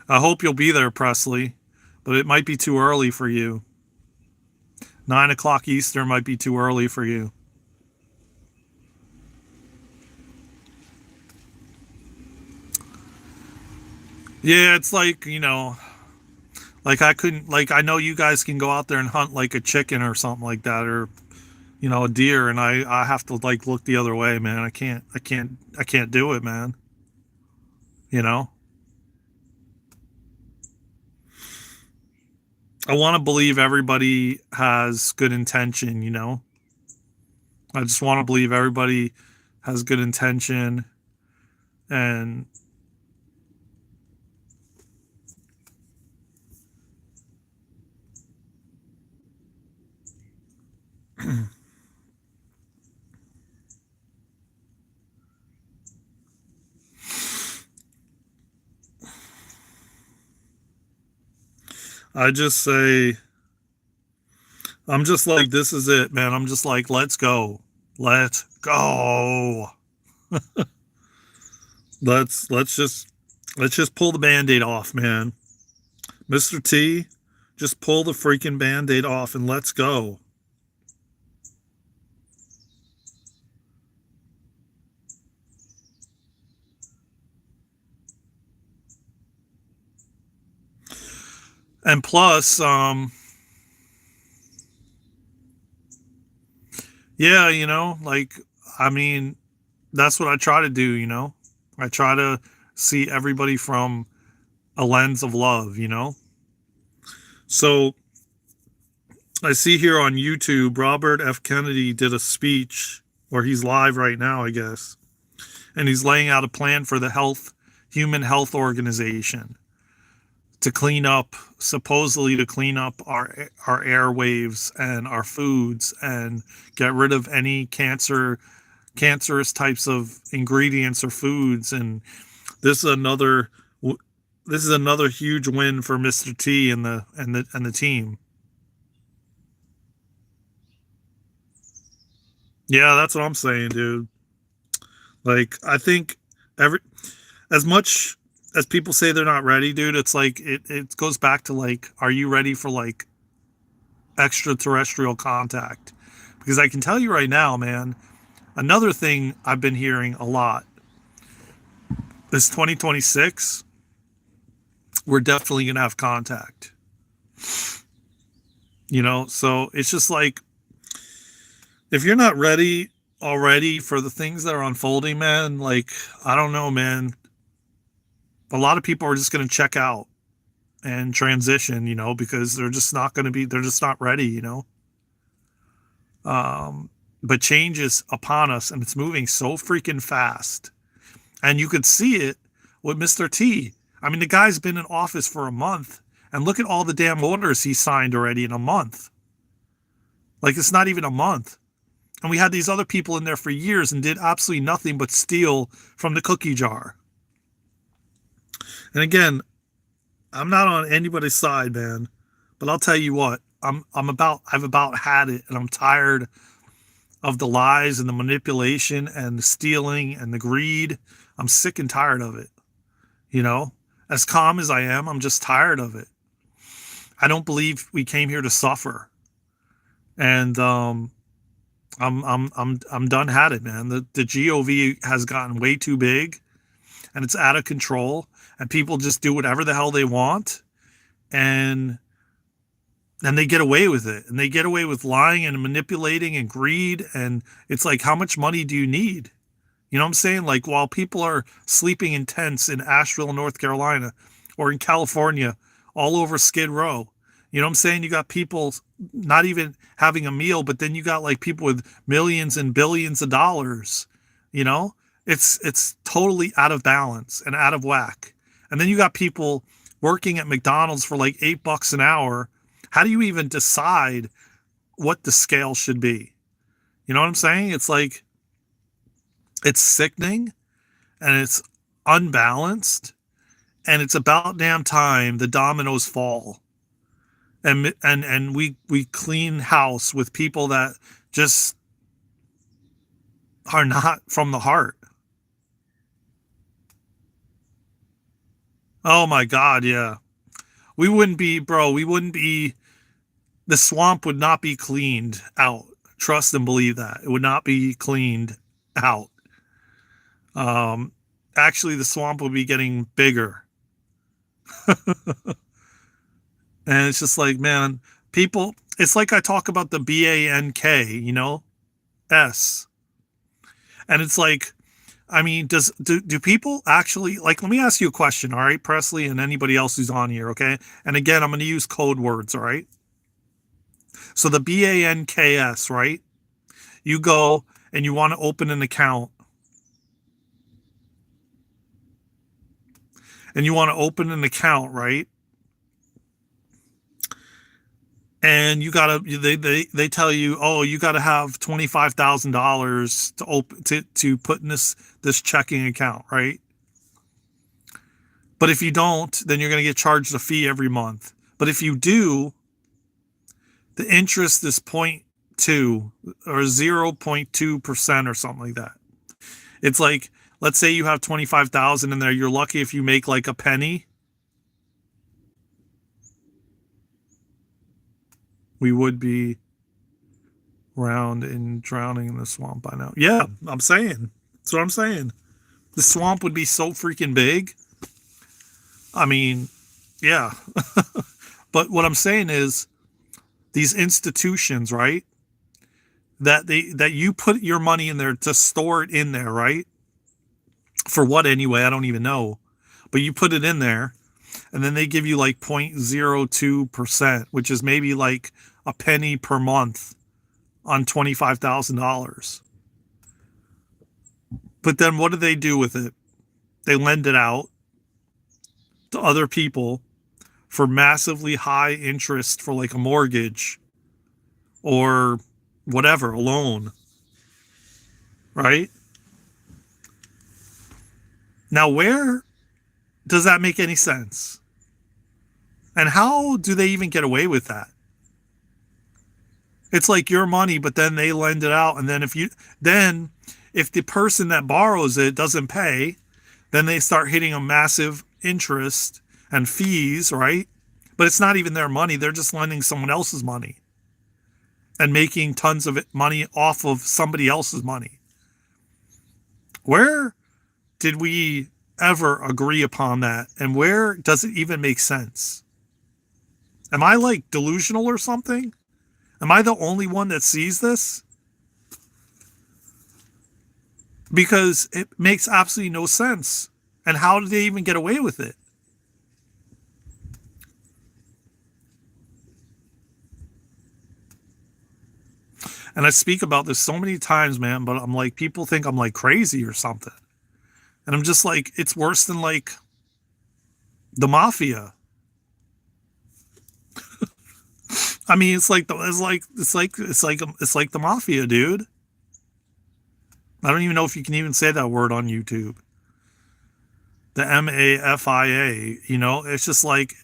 I hope you'll be there, Presley, but it might be too early for you. 9 o'clock Eastern might be too early for you. Yeah, it's like, like I couldn't, like I know you guys can go out there and hunt like a chicken or something like that, or a deer, and I have to like look the other way, man. I can't do it, man. You know? I want to believe everybody has good intention, I just want to believe everybody has good intention, and I just say, I'm just like, this is it, man. I'm just like, let's go. Let's go. let's just pull the band-aid off, man. Mr. T, just pull the freaking band-aid off and let's go. And plus, yeah, like, I mean, that's what I try to do, I try to see everybody from a lens of love, So I see here on YouTube, Robert F. Kennedy did a speech, or he's live right now, I guess, and he's laying out a plan for the Human Health Organization to supposedly clean up our airwaves and our foods and get rid of any cancerous types of ingredients or foods. And this is another huge win for Mr. T and the team. Yeah, that's what I'm saying, dude. Like, I think as much as people say they're not ready, dude, it's like it goes back to like, are you ready for like extraterrestrial contact? Because I can tell you right now, man, another thing I've been hearing a lot, this 2026, we're definitely gonna have contact. So it's just like, if you're not ready already for the things that are unfolding, man, like, I don't know, man. A lot of people are just going to check out and transition, because they're just not ready, But change is upon us, and it's moving so freaking fast. And you could see it with Mr. T. I mean, the guy's been in office for a month, and look at all the damn orders he signed already in a month. Like, it's not even a month. And we had these other people in there for years and did absolutely nothing but steal from the cookie jar. And again, I'm not on anybody's side, man. But I'll tell you what, I've about had it, and I'm tired of the lies and the manipulation and the stealing and the greed. I'm sick and tired of it. As calm as I am, I'm just tired of it. I don't believe we came here to suffer. And I'm done had it, man. The GOV has gotten way too big, and it's out of control, and people just do whatever the hell they want, and they get away with it, and they get away with lying and manipulating and greed. And it's like, how much money do you need? You know what I'm saying? Like, while people are sleeping in tents in Asheville, North Carolina, or in California, all over Skid Row, you know what I'm saying? You got people not even having a meal, but then you got like people with millions and billions of dollars. It's totally out of balance and out of whack. And then you got people working at McDonald's for like $8 an hour, how do you even decide what the scale should be? You know what I'm saying? It's like, it's sickening and it's unbalanced, and it's about damn time the dominoes fall. And we clean house with people that just are not from the heart. Oh my God, yeah. We wouldn't be, bro, the swamp would not be cleaned out. Trust and believe that. It would not be cleaned out. Actually, the swamp would be getting bigger. And it's just like, man, people, it's like I talk about the BANK, S. And it's like, I mean, do people actually, like, let me ask you a question, all right, Presley, and anybody else who's on here, okay? And again, I'm going to use code words, all right? So the BANKS, right? You go and you want to open an account. And you want to open an account, right? And you gotta, they tell you, oh, you gotta have $25,000 to open to put in this checking account, right? But if you don't, then you're gonna get charged a fee every month. But if you do, the interest is 0.2 or 0.2% or something like that. It's like, let's say you have 25,000 in there. You're lucky if you make like a penny. We would be drowned and drowning in the swamp by now. Yeah, I'm saying. That's what I'm saying. The swamp would be so freaking big. I mean, yeah. But what I'm saying is, these institutions, right? That you put your money in there to store it in there, right? For what anyway? I don't even know. But you put it in there, and then they give you like 0.02%, which is maybe like a penny per month on $25,000. But then what do they do with it? They lend it out to other people for massively high interest for like a mortgage or whatever, a loan. Right? Now, where does that make any sense? And how do they even get away with that? It's like your money, but then they lend it out. And then if the person that borrows it doesn't pay, then they start hitting a massive interest and fees, right? But it's not even their money. They're just lending someone else's money and making tons of money off of somebody else's money. Where did we ever agree upon that? And where does it even make sense? Am I like delusional or something? Am I the only one that sees this? Because it makes absolutely no sense. And how did they even get away with it? And I speak about this so many times, man, but I'm like, people think I'm like crazy or something. And I'm just like, it's worse than like the mafia. I mean, it's like the mafia, dude. I don't even know if you can even say that word on YouTube. The MAFIA, it's just like,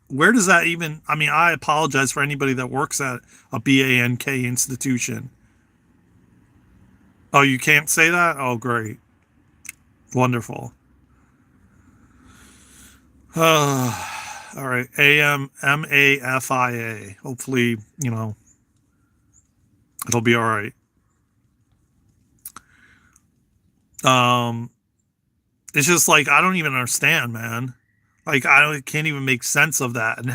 where does that even, I mean, I apologize for anybody that works at a BANK institution. Oh, you can't say that? Oh, great. Wonderful. All right. MAFIA. Hopefully, it'll be all right. It's just like, I don't even understand, man. Like, I can't even make sense of that, and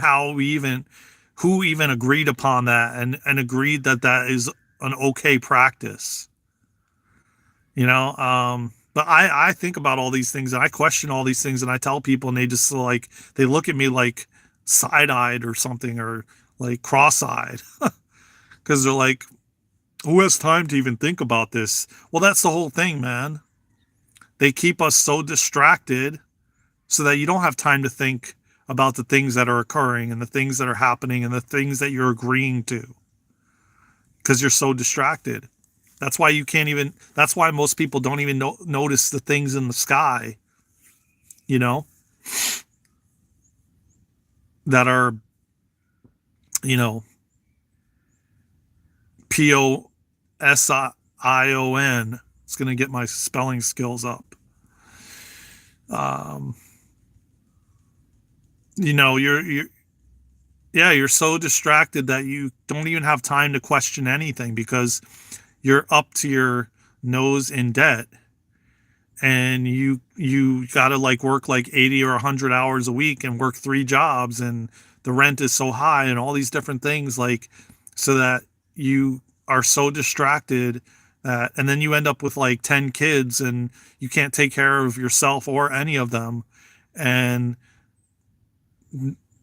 who even agreed upon that and agreed that is an okay practice. But I think about all these things and I question all these things and I tell people, and they just like, they look at me like side-eyed or something, or like cross-eyed because they're like, who has time to even think about this? Well, that's the whole thing, man. They keep us so distracted so that you don't have time to think about the things that are occurring and the things that are happening and the things that you're agreeing to, because you're so distracted. That's why you can't even, that's why most people don't even notice the things in the sky, you know, that are, you know, P-O-S-I-O-N. It's going to get my spelling skills up. You know, you're so distracted that you don't even have time to question anything because you're up to your nose in debt, and you got to like work like 80 or 100 hours a week and work 3 jobs, and the rent is so high and all these different things, like, so that you are so distracted that, and then you end up with like 10 kids and you can't take care of yourself or any of them. And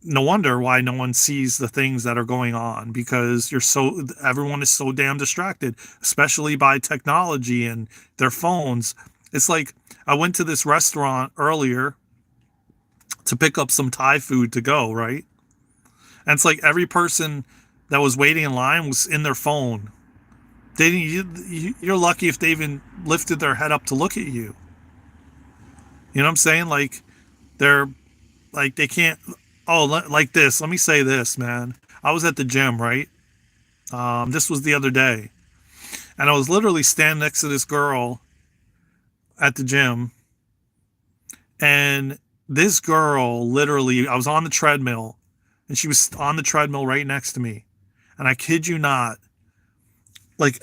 no wonder why no one sees the things that are going on, because everyone is so damn distracted, especially by technology and their phones. It's like, I went to this restaurant earlier to pick up some Thai food to go, right? And it's like every person that was waiting in line was in their phone. You're lucky if they even lifted their head up to look at you. You know what I'm saying? Like, they're like, they can't. Oh, like this. Let me say this, man. I was at the gym, right? This was the other day, and I was literally standing next to this girl at the gym, and this girl, literally, I was on the treadmill, and she was on the treadmill right next to me, and I kid you not, like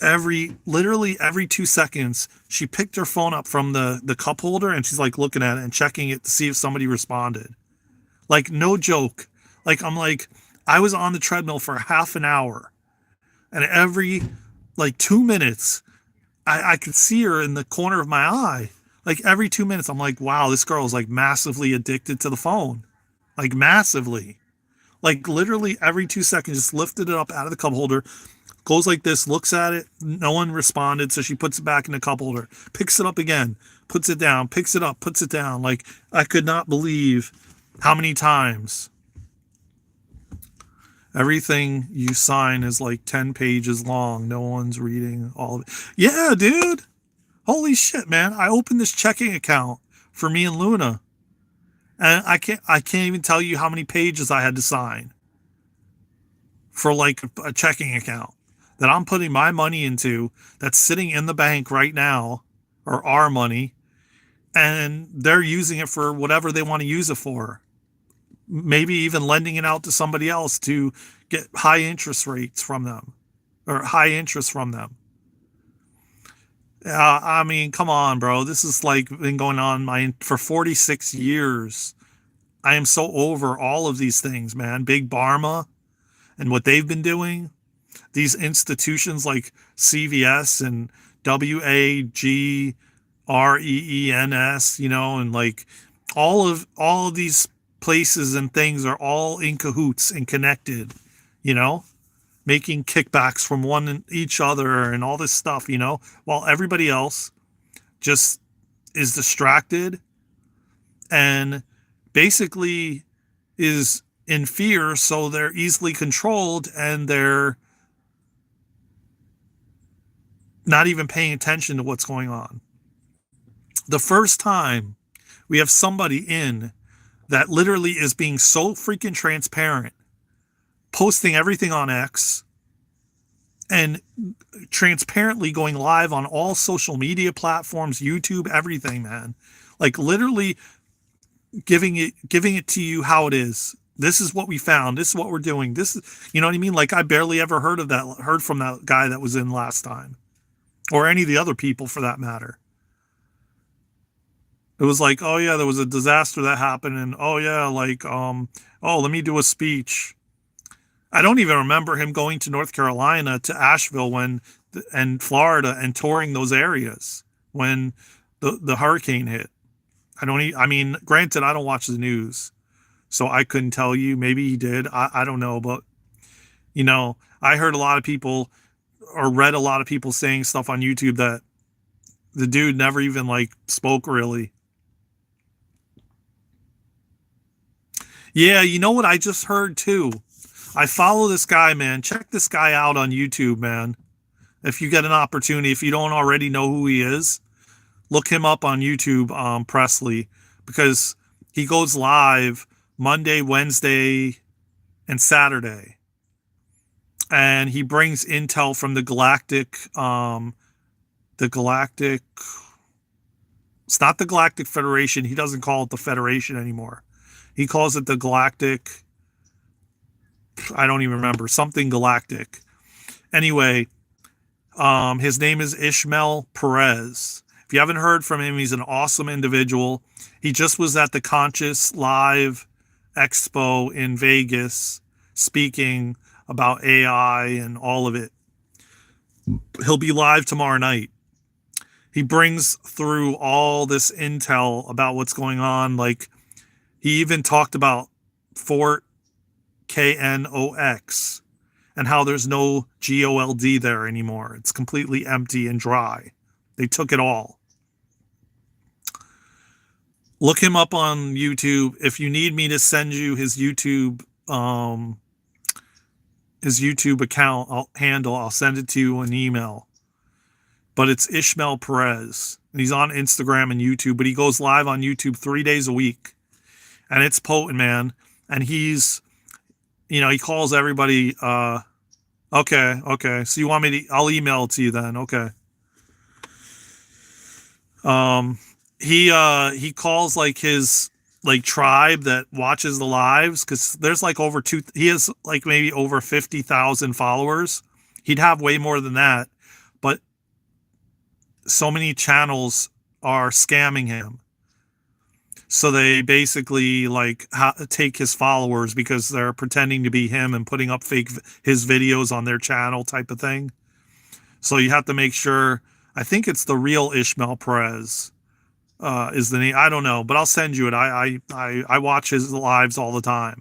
literally every 2 seconds, she picked her phone up from the cup holder, and she's like looking at it and checking it to see if somebody responded. Like, no joke. Like, I was on the treadmill for half an hour, and every like 2 minutes, I could see her in the corner of my eye. Like, every 2 minutes, I'm like, wow, this girl is like massively addicted to the phone. Like, massively. Like, literally every 2 seconds, just lifted it up out of the cup holder, goes like this, looks at it, no one responded, so she puts it back in the cup holder, picks it up again, puts it down, picks it up, puts it down. Like, I could not believe how many times. Everything you sign is like 10 pages long. No one's reading all of it. Yeah, dude. Holy shit, man. I opened this checking account for me and Luna, and I can't even tell you how many pages I had to sign for like a checking account that I'm putting my money into, that's sitting in the bank right now, or our money, and they're using it for whatever they want to use it for. Maybe even lending it out to somebody else to get high interest rates from them, or high interest from them. I mean, come on, bro. This is like been going on for 46 years. I am so over all of these things, man. Big Pharma and what they've been doing. These institutions like CVS and WAGREENS, you know, and like all of these places and things are all in cahoots and connected, you know, making kickbacks from one and each other and all this stuff, you know, while everybody else just is distracted and basically is in fear, so they're easily controlled, and they're not even paying attention to what's going on. The first time we have somebody in that literally is being so freaking transparent, posting everything on X, and transparently going live on all social media platforms, YouTube, everything, man. Like, literally giving it to you how it is. This is what we found. This is what we're doing. This is, you know what I mean? Like, I barely ever heard from that guy that was in last time, or any of the other people for that matter. It was like, oh yeah, there was a disaster that happened, and oh yeah, like, oh, let me do a speech. I don't even remember him going to North Carolina, to Asheville and Florida, and touring those areas when the hurricane hit. I mean, granted, I don't watch the news, so I couldn't tell you. Maybe he did. I don't know, but you know, I heard a lot of people, or read a lot of people saying stuff on YouTube that the dude never even like spoke really. Yeah, you know what I just heard too? I follow this guy, man. Check this guy out on YouTube, man. If you get an opportunity, if you don't already know who he is, look him up on YouTube, Presley, because he goes live Monday, Wednesday, and Saturday. And he brings intel from the galactic, it's not the Galactic Federation. He doesn't call it the Federation anymore. He calls it the Galactic, I don't even remember, something galactic. Anyway, his name is Ishmael Perez. If you haven't heard from him, he's an awesome individual. He just was at the Conscious Live Expo in Vegas speaking about AI and all of it. He'll be live tomorrow night. He brings through all this intel about what's going on. Like, he even talked about Fort KNOX and how there's no GOLD there anymore. It's completely empty and dry. They took it all. Look him up on YouTube. If you need me to send you his YouTube account handle, I'll send it to you in email. But it's Ishmael Perez. And he's on Instagram and YouTube, but he goes live on YouTube 3 days a week. And it's potent, man. And he's, you know, he calls everybody, okay. So you want me to, I'll email it to you then. Okay. He calls like his like tribe that watches the lives, because there's like he has like maybe over 50,000 followers. He'd have way more than that, but so many channels are scamming him. So they basically like take his followers because they're pretending to be him and putting up his videos on their channel type of thing. So you have to make sure. I think it's the real Ishmael Perez is the name. I don't know, but I'll send you it. I watch his lives all the time.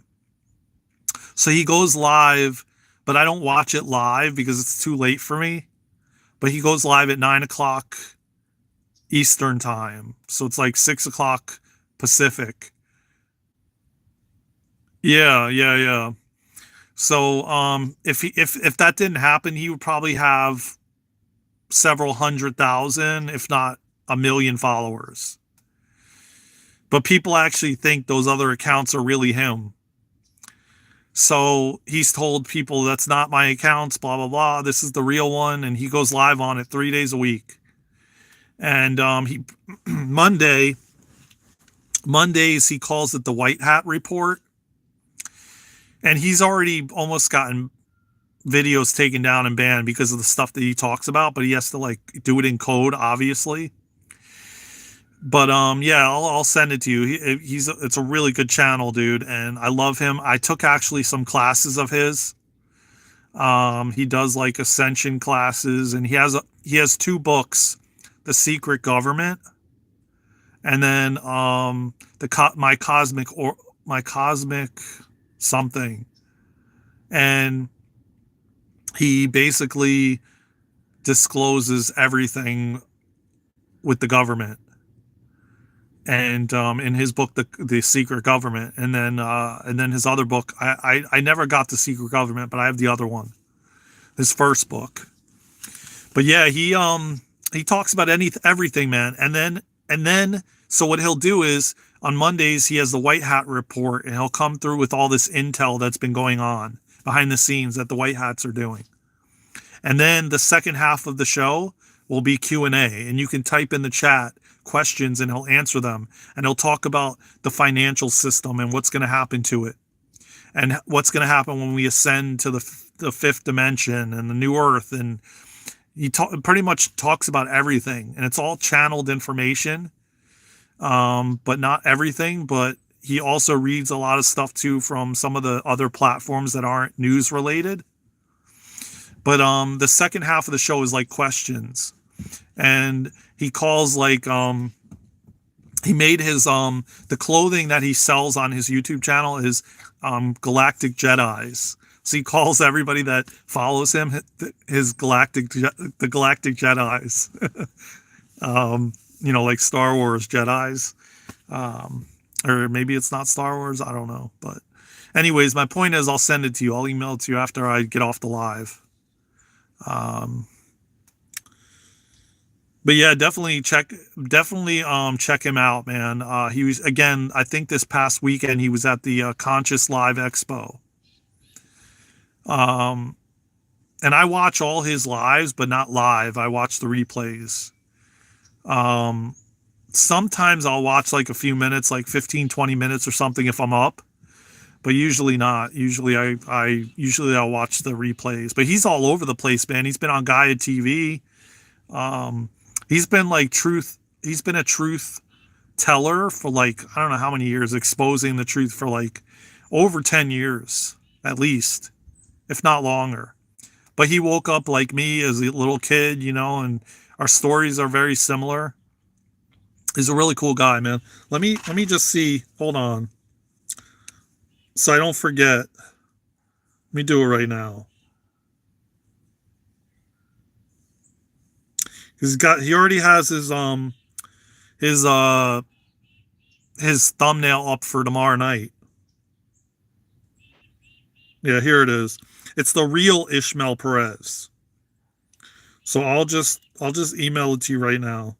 So he goes live, but I don't watch it live because it's too late for me. But he goes live at 9 o'clock Eastern time. So it's like 6 o'clock Pacific. Yeah. So if that didn't happen, he would probably have several 100,000, if not 1 million followers. But people actually think those other accounts are really him. So he's told people that's not my accounts, blah, blah, blah. This is the real one. And he goes live on it 3 days a week. And he Mondays, he calls it the White Hat Report. And he's already almost gotten videos taken down and banned because of the stuff that he talks about, but he has to like do it in code, obviously. But yeah, I'll send it to you. It's a really good channel, dude, and I love him. I took actually some classes of his. He does like ascension classes, and he has 2 books, The Secret Government, and then my cosmic something. And he basically discloses everything with the government. And in his book, the Secret Government, and then his other book, I never got the Secret Government, but I have the other one, his first book. But yeah, he talks about everything, man. And then so what he'll do is on Mondays he has the White Hat Report, and he'll come through with all this intel that's been going on behind the scenes that the White Hats are doing. And then the second half of the show will be Q&A, and you can type in the chat questions and he'll answer them, and he'll talk about the financial system and what's going to happen to it, and what's going to happen when we ascend to the 5th dimension and the new earth. And he pretty much talks about everything, and it's all channeled information, but not everything. But he also reads a lot of stuff too from some of the other platforms that aren't news related. But the second half of the show is like questions, and he calls like he made his the clothing that he sells on his YouTube channel is Galactic Jedis. So he calls everybody that follows him the Galactic Jedis. You know, like Star Wars Jedis. Or maybe it's not Star Wars, I don't know, but Anyways, my point is I'll send it to you. I'll email it to you after I get off the live. But yeah, definitely check him out, man. He was, again, I think this past weekend he was at the Conscious Live Expo. And I watch all his lives, but not live. I watch the replays. Sometimes I'll watch like a few minutes, like 15, 20 minutes or something if I'm up, but usually not. Usually I'll watch the replays, but he's all over the place, man. He's been on Gaia TV. He's been a truth teller for like, I don't know how many years, exposing the truth for like over 10 years, at least, if not longer. But he woke up like me as a little kid, and our stories are very similar. He's a really cool guy, man. Let me just see. Hold on. So I don't forget. Let me do it right now. He already has his thumbnail up for tomorrow night. Yeah, here it is. It's the real Ishmael Perez. So I'll just email it to you right now.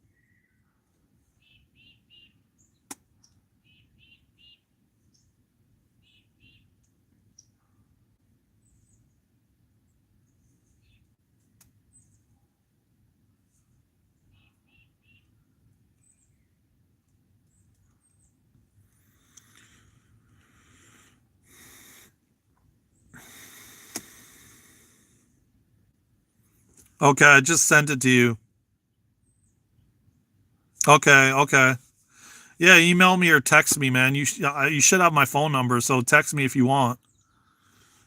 Okay, I just sent it to you. Okay. Yeah, email me or text me, man. You should have my phone number, so text me if you want.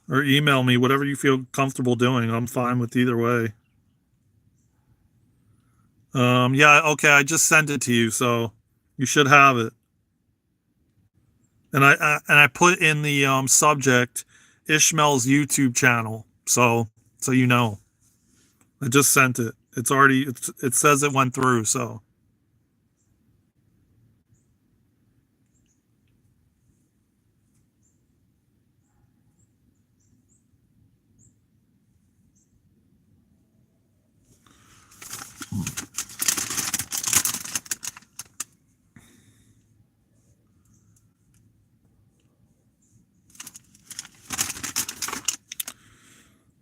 Or email me, whatever you feel comfortable doing. I'm fine with either way. Yeah, okay, I just sent it to you, so you should have it. And I put in the subject Ishmael's YouTube channel, so you know. I just sent it. It says it went through, so.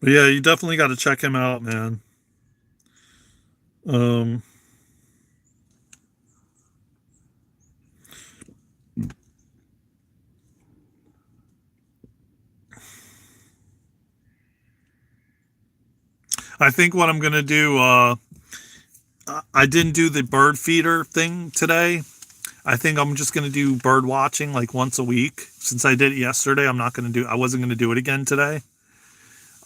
But yeah, you definitely got to check him out, man. I think what I'm gonna do, I didn't do the bird feeder thing today. I think I'm just gonna do bird watching like once a week. Since I did it yesterday, I wasn't gonna do it again today.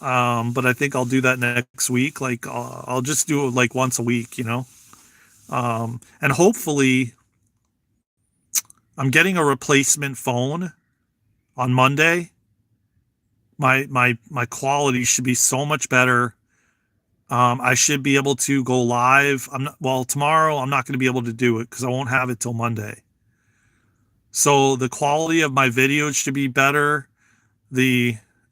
But I think I'll do that next week. Like I'll just do it like once a week, and hopefully I'm getting a replacement phone on Monday. My quality should be so much better. I should be able to go live. Tomorrow I'm not going to be able to do it because I won't have it till Monday. So the quality of my videos should be better.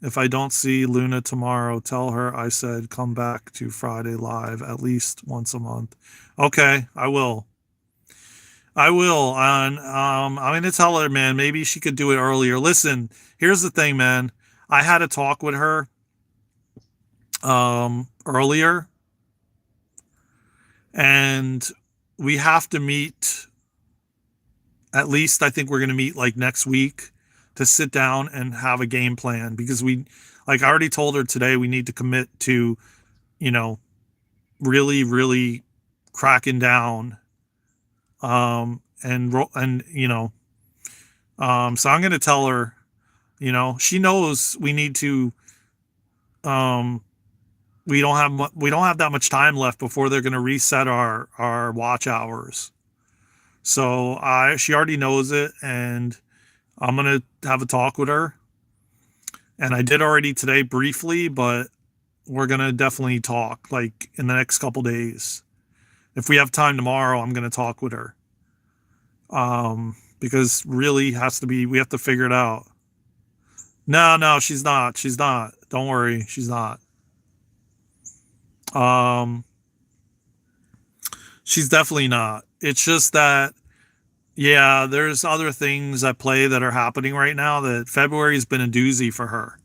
If I don't see Luna tomorrow, tell her I said come back to Friday live at least once a month. Okay, I will. And I'm going to tell her, man, maybe she could do it earlier. Listen, here's the thing, man. I had a talk with her earlier, and we have to meet. At least I think we're going to meet like next week to sit down and have a game plan, because I already told her today, we need to commit to, really, really cracking down. So I'm going to tell her, she knows we need to, we don't have that much time left before they're going to reset our watch hours. So she already knows it, and I'm going to have a talk with her. And I did already today briefly, but we're going to definitely talk like in the next couple days. If we have time tomorrow, I'm going to talk with her. Because really we have to figure it out. No, she's not. She's not. Don't worry, she's not. Um, she's definitely not. It's just that, yeah, there's other things at play that are happening right now that February's been a doozy for her.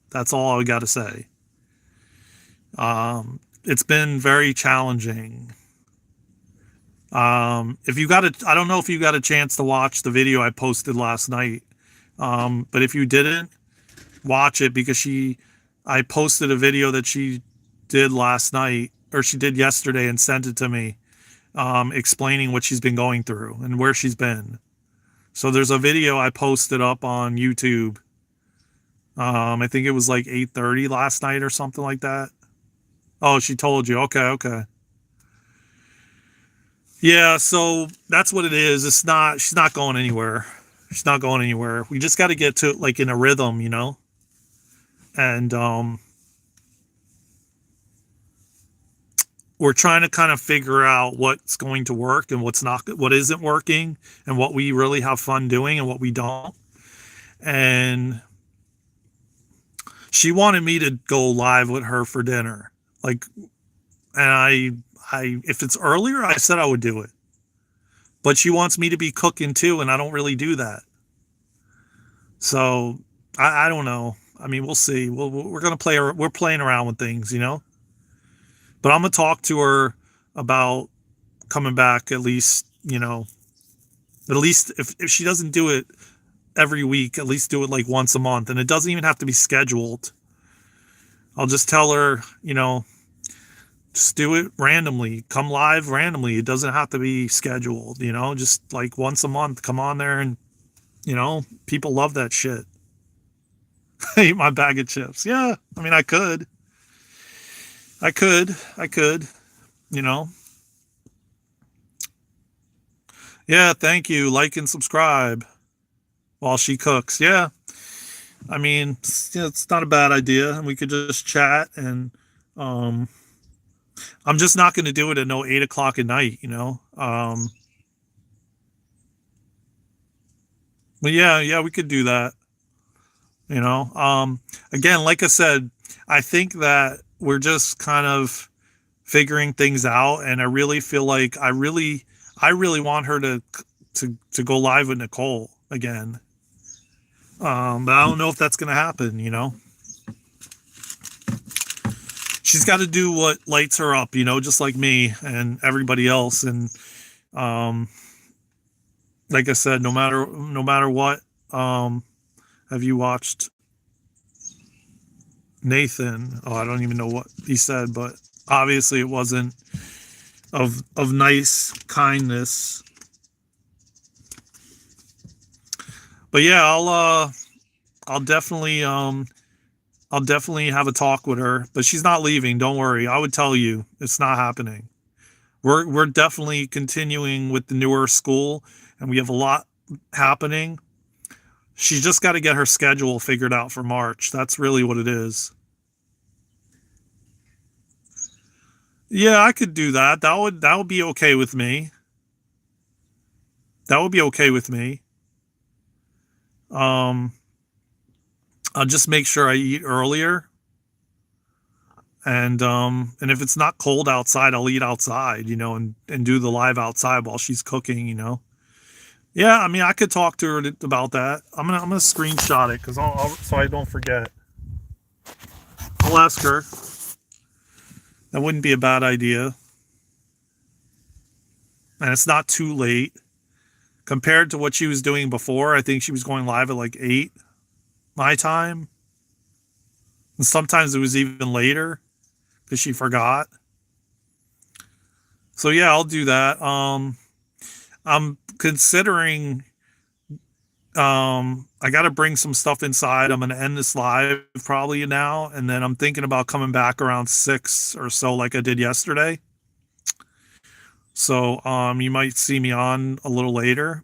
That's all I got to say. It's been very challenging. If you got I don't know if you got a chance to watch the video I posted last night. But if you didn't, watch it because I posted a video that she did last night, or she did yesterday, and sent it to me, explaining what she's been going through and where she's been. So there's a video I posted up on YouTube. I think it was like 8:30 last night or something like that. Oh, she told you. Okay, okay. Yeah, so that's what it is. She's not going anywhere. She's not going anywhere. We just got to get to like in a rhythm, you know? And we're trying to kind of figure out what's going to work and what isn't working, and what we really have fun doing and what we don't. And she wanted me to go live with her for dinner. Like, and if it's earlier, I said I would do it. But she wants me to be cooking too, and I don't really do that. So I don't know. I mean, we'll see. We're gonna play. We're playing around with things, you know. But I'm gonna talk to her about coming back at least. You know, at least if she doesn't do it every week, at least do it like once a month, and it doesn't even have to be scheduled. I'll just tell her, you know, just do it randomly. Come live randomly. It doesn't have to be scheduled, you know, just like once a month. Come on there, and, you know, people love that shit. Eat my bag of chips. Yeah, I mean, I could. I could, you know. Yeah, thank you. Like and subscribe while she cooks. Yeah. I mean, it's not a bad idea. And we could just chat, and um I'm just not going to do it at no 8 o'clock at night, you know. But yeah, we could do that, you know. Again, like I said, I think that we're just kind of figuring things out, and I really feel like I really want her to go live with Nicole again. But I don't know if that's going to happen, you know. She's got to do what lights her up, you know, just like me and everybody else. And um, like I said, no matter what, have you watched Nathan? Oh, I don't even know what he said, but obviously it wasn't of nice kindness. But yeah, I'll definitely I'll definitely have a talk with her, but she's not leaving. Don't worry. I would tell you it's not happening. We're definitely continuing with the newer school, and we have a lot happening. She's just got to get her schedule figured out for March. That's really what it is. Yeah, I could do that. That would be okay with me. That would be okay with me. Um, I'll just make sure I eat earlier, and if it's not cold outside, I'll eat outside, you know, and do the live outside while she's cooking, you know. Yeah, I mean, I could talk to her about that. I'm gonna screenshot it because so I don't forget. I'll ask her. That wouldn't be a bad idea, and it's not too late compared to what she was doing before. I think she was going live at like 8 my time, and sometimes it was even later because she forgot. So yeah, I'll do that. I'm considering. I got to bring some stuff inside. I'm going to end this live probably now, and then I'm thinking about coming back around 6 or so, like I did yesterday. So you might see me on a little later.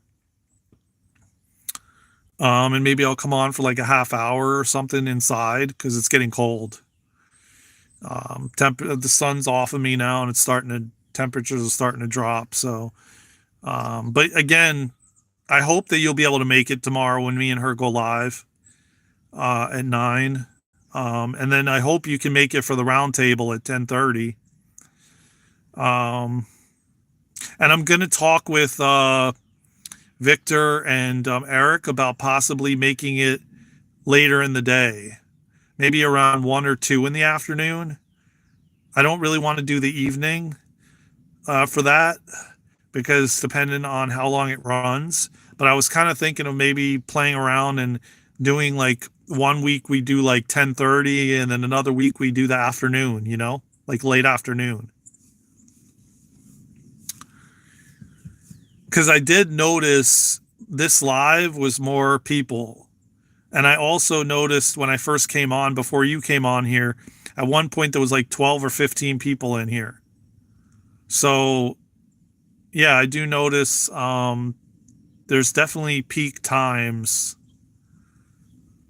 And maybe I'll come on for like a half hour or something inside because it's getting cold. The sun's off of me now, and temperatures are starting to drop. So, but again, I hope that you'll be able to make it tomorrow when me and her go live. at 9. And then I hope you can make it for the round table at 10:30. Um, and I'm going to talk with Victor and Eric about possibly making it later in the day, maybe around 1 or 2 in the afternoon. I don't really want to do the evening for that because depending on how long it runs. But I was kind of thinking of maybe playing around and doing like one week we do like 10:30 and then another week we do the afternoon, like late afternoon. Because I did notice this live was more people. And I also noticed when I first came on, before you came on here, at one point there was like 12 or 15 people in here. So, yeah, I do notice there's definitely peak times.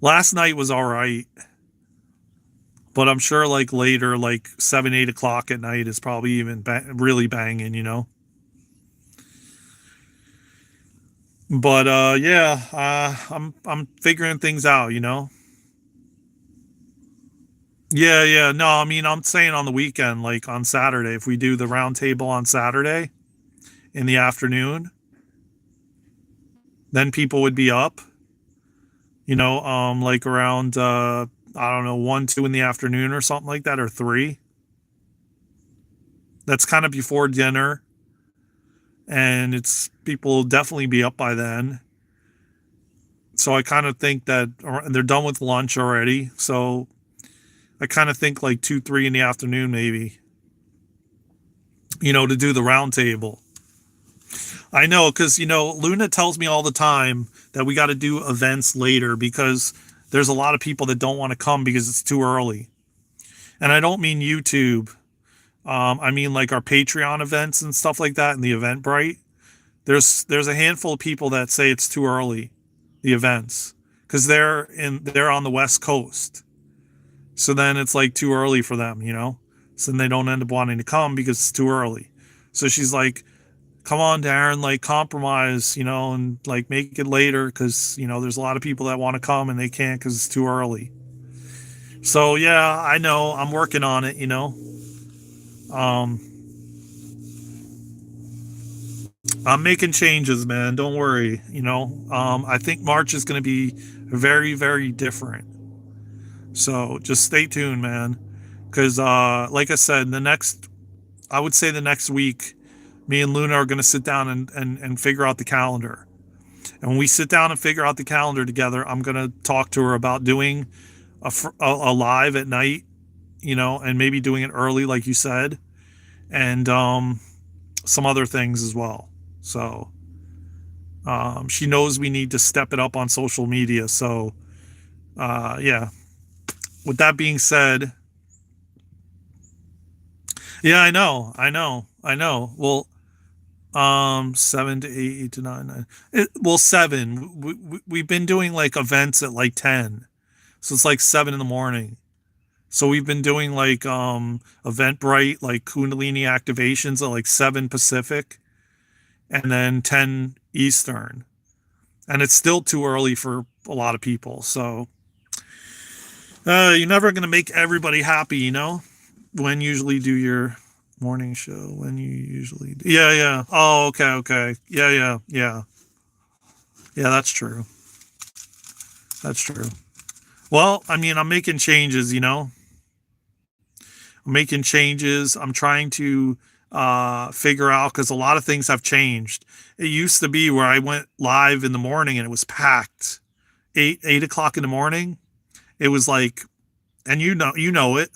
Last night was all right. But I'm sure like later, like 7, 8 o'clock at night is probably even really banging. But yeah, I'm figuring things out. Yeah. No, I mean I'm saying on the weekend, like on Saturday, if we do the round table on Saturday in the afternoon, then people would be up. Like around I don't know, 1, 2 in the afternoon or something like that, or 3. That's kind of before dinner. And it's people will definitely be up by then. So I kind of think that they're done with lunch already. So I kind of think like 2, 3 in the afternoon, maybe, to do the round table. I know, because, Luna tells me all the time that we got to do events later because there's a lot of people that don't want to come because it's too early. And I don't mean YouTube. I mean like our Patreon events and stuff like that and the Eventbrite. There's a handful of people that say it's too early, the events, because they're on the West Coast. So then it's like too early for them. So then they don't end up wanting to come because it's too early. So she's like, come on, Daren, like compromise, and like make it later because, there's a lot of people that want to come and they can't because it's too early. So yeah, I know I'm working on it, Um, I'm making changes, man. Don't worry. I think March is going to be very, very different. So just stay tuned, man. Because, like I said, I would say the next week, me and Luna are going to sit down and figure out the calendar. And when we sit down and figure out the calendar together, I'm going to talk to her about doing a live at night, and maybe doing it early, like you said, and some other things as well. So she knows we need to step it up on social media. So yeah. With that being said, yeah, I know. Well, 7 to 8, 8 to 9, 9. Well, 7. We've been doing like events at like 10, so it's like 7 in the morning. So we've been doing like Eventbrite, like Kundalini activations at like 7 Pacific, and then 10 Eastern, and it's still too early for a lot of people. So you're never gonna make everybody happy. When you usually do your morning show, when you usually do. Yeah. Oh, okay. Yeah. That's true. That's true. Well, I mean, I'm making changes. I'm making changes. I'm trying to figure out, because a lot of things have changed. It used to be where I went live in the morning and it was packed. 8 o'clock in the morning. It was like, and you know it.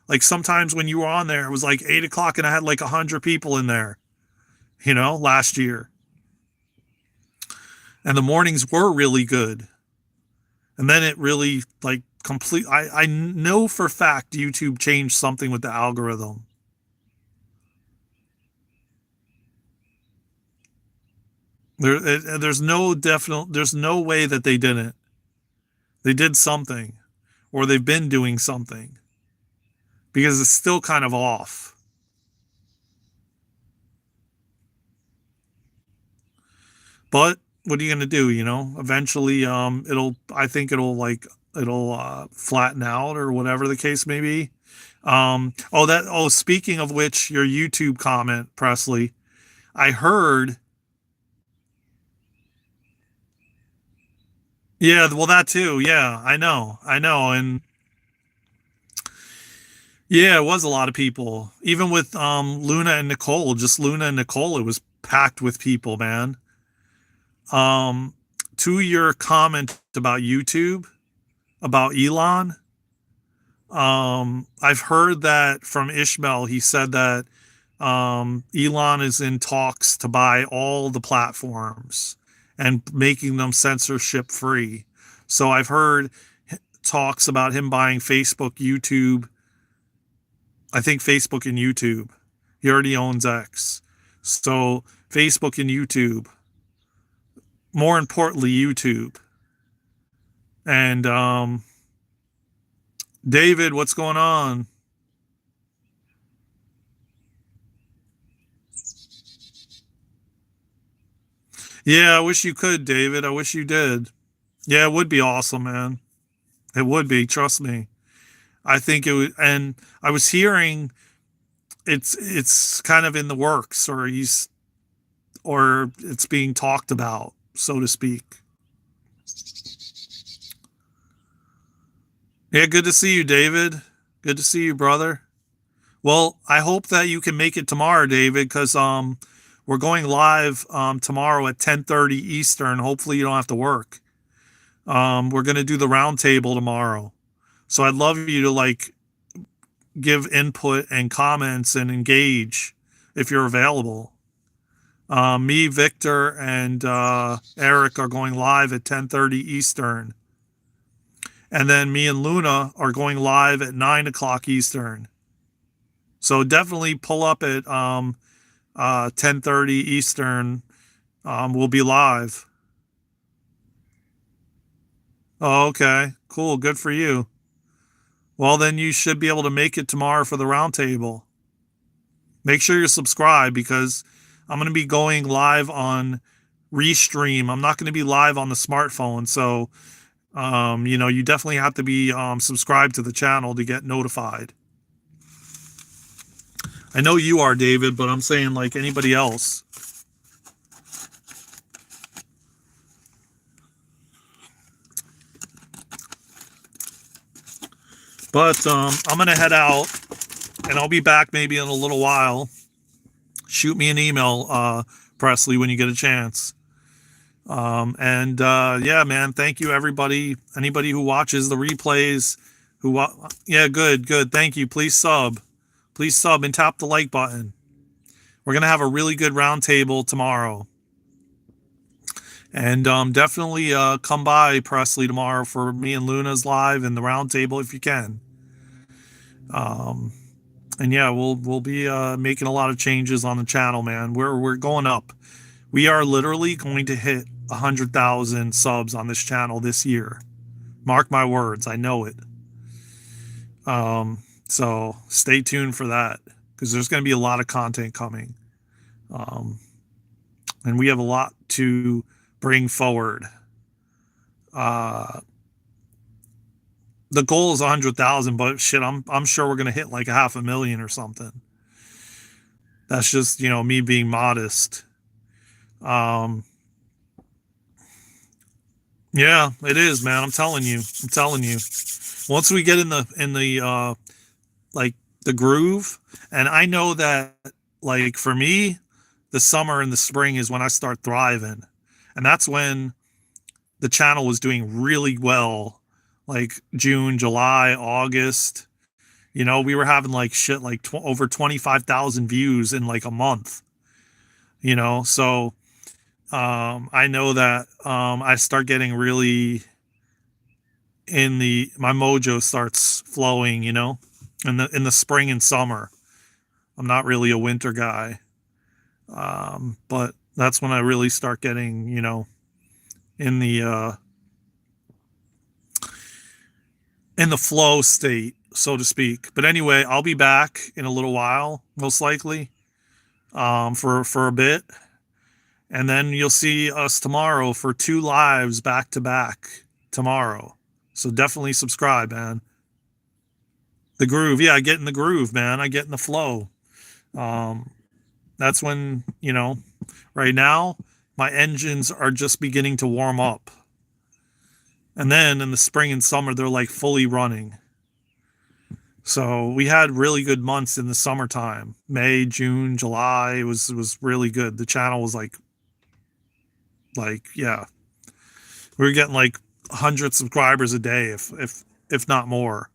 Like sometimes when you were on there, it was like 8 o'clock and I had like 100 people in there, last year. And the mornings were really good. And then it really like I know for a fact YouTube changed something with the algorithm. There's no way that they didn't. They did something, or they've been doing something, because it's still kind of off. But what are you going to do? Eventually, I think it'll like flatten out or whatever the case may be. Speaking of which, your YouTube comment, Presley, I heard. Yeah, well, that too. Yeah, I know, and yeah, it was a lot of people. Even with Luna and Nicole, just Luna and Nicole, it was packed with people, man. Um, to your comment about YouTube, about Elon, I've heard that from Ishmael. He said that Elon is in talks to buy all the platforms and making them censorship free. So I've heard talks about him buying Facebook, YouTube. I think Facebook and YouTube. He already owns X. So Facebook and YouTube. More importantly, YouTube. And David, what's going on? Yeah, I wish you could, David. I wish you did. Yeah, it would be awesome, man. It would be, trust me. I think it would, and I was hearing it's kind of in the works, or it's being talked about, so to speak. Yeah, good to see you, David. Good to see you, brother. Well, I hope that you can make it tomorrow, David, because we're going live tomorrow at 10:30 Eastern. Hopefully you don't have to work. We're gonna do the roundtable tomorrow. So I'd love you to like give input and comments and engage if you're available. Me, Victor, and Eric are going live at 10:30 Eastern, and then me and Luna are going live at 9 o'clock Eastern. So definitely pull up at 10:30 Eastern. We'll be live. Oh, okay, cool, good for you. Well, then you should be able to make it tomorrow for the roundtable. Make sure you're subscribed because I'm going to be going live on Restream. I'm not going to be live on the smartphone. So, you definitely have to be subscribed to the channel to get notified. I know you are, David, but I'm saying like anybody else. But I'm going to head out and I'll be back maybe in a little while. Shoot me an email, Presley, when you get a chance. Yeah, man, thank you, everybody. Anybody who watches the replays, yeah, good. Thank you. Please sub and tap the like button. We're going to have a really good roundtable tomorrow. And definitely come by, Presley, tomorrow for me and Luna's live and the roundtable if you can. And yeah, we'll be making a lot of changes on the channel, man. We're going up. We are literally going to hit 100,000 subs on this channel this year. Mark my words, I know it. So stay tuned for that because there's going to be a lot of content coming. And we have a lot to bring forward. The goal is 100,000, but shit, I'm sure we're gonna hit like 500,000 or something. That's just me being modest. Yeah, it is, man. I'm telling you. Once we get in the like the groove, and I know that like for me, the summer and the spring is when I start thriving, and that's when the channel was doing really well, like June, July, August. We were having like shit like over 25,000 views in like a month. So I know that I start getting really my mojo starts flowing. In the spring and summer. I'm not really a winter guy, but that's when I really start getting in the flow state, so to speak. But anyway, I'll be back in a little while, most likely, for a bit, and then you'll see us tomorrow for 2 lives back to back tomorrow. So definitely subscribe, man. The groove. Yeah, I get in the groove, man. I get in the flow. That's when, right now, my engines are just beginning to warm up. And then in the spring and summer, they're like fully running. So we had really good months in the summertime. May, June, July. It was really good. The channel was like yeah. We were getting like 100 subscribers a day, if not more.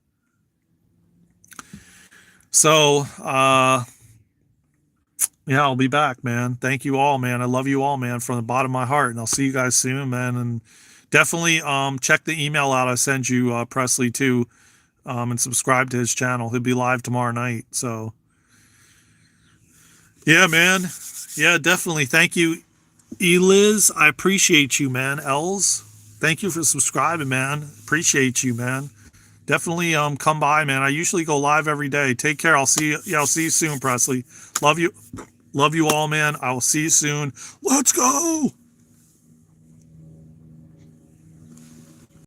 So yeah, I'll be back, man. Thank you all, man. I love you all, man, from the bottom of my heart. And I'll see you guys soon, man. And definitely check the email out I sent you, Presley, too, and subscribe to his channel. He'll be live tomorrow night. So yeah, man. Yeah, definitely. Thank you, Eliz. I appreciate you, man. Els, thank you for subscribing, man. Appreciate you, man. Definitely come by, man. I usually go live every day. Take care. I'll see you. Yeah, I'll see you soon, Presley. Love you. Love you all, man. I will see you soon. Let's go.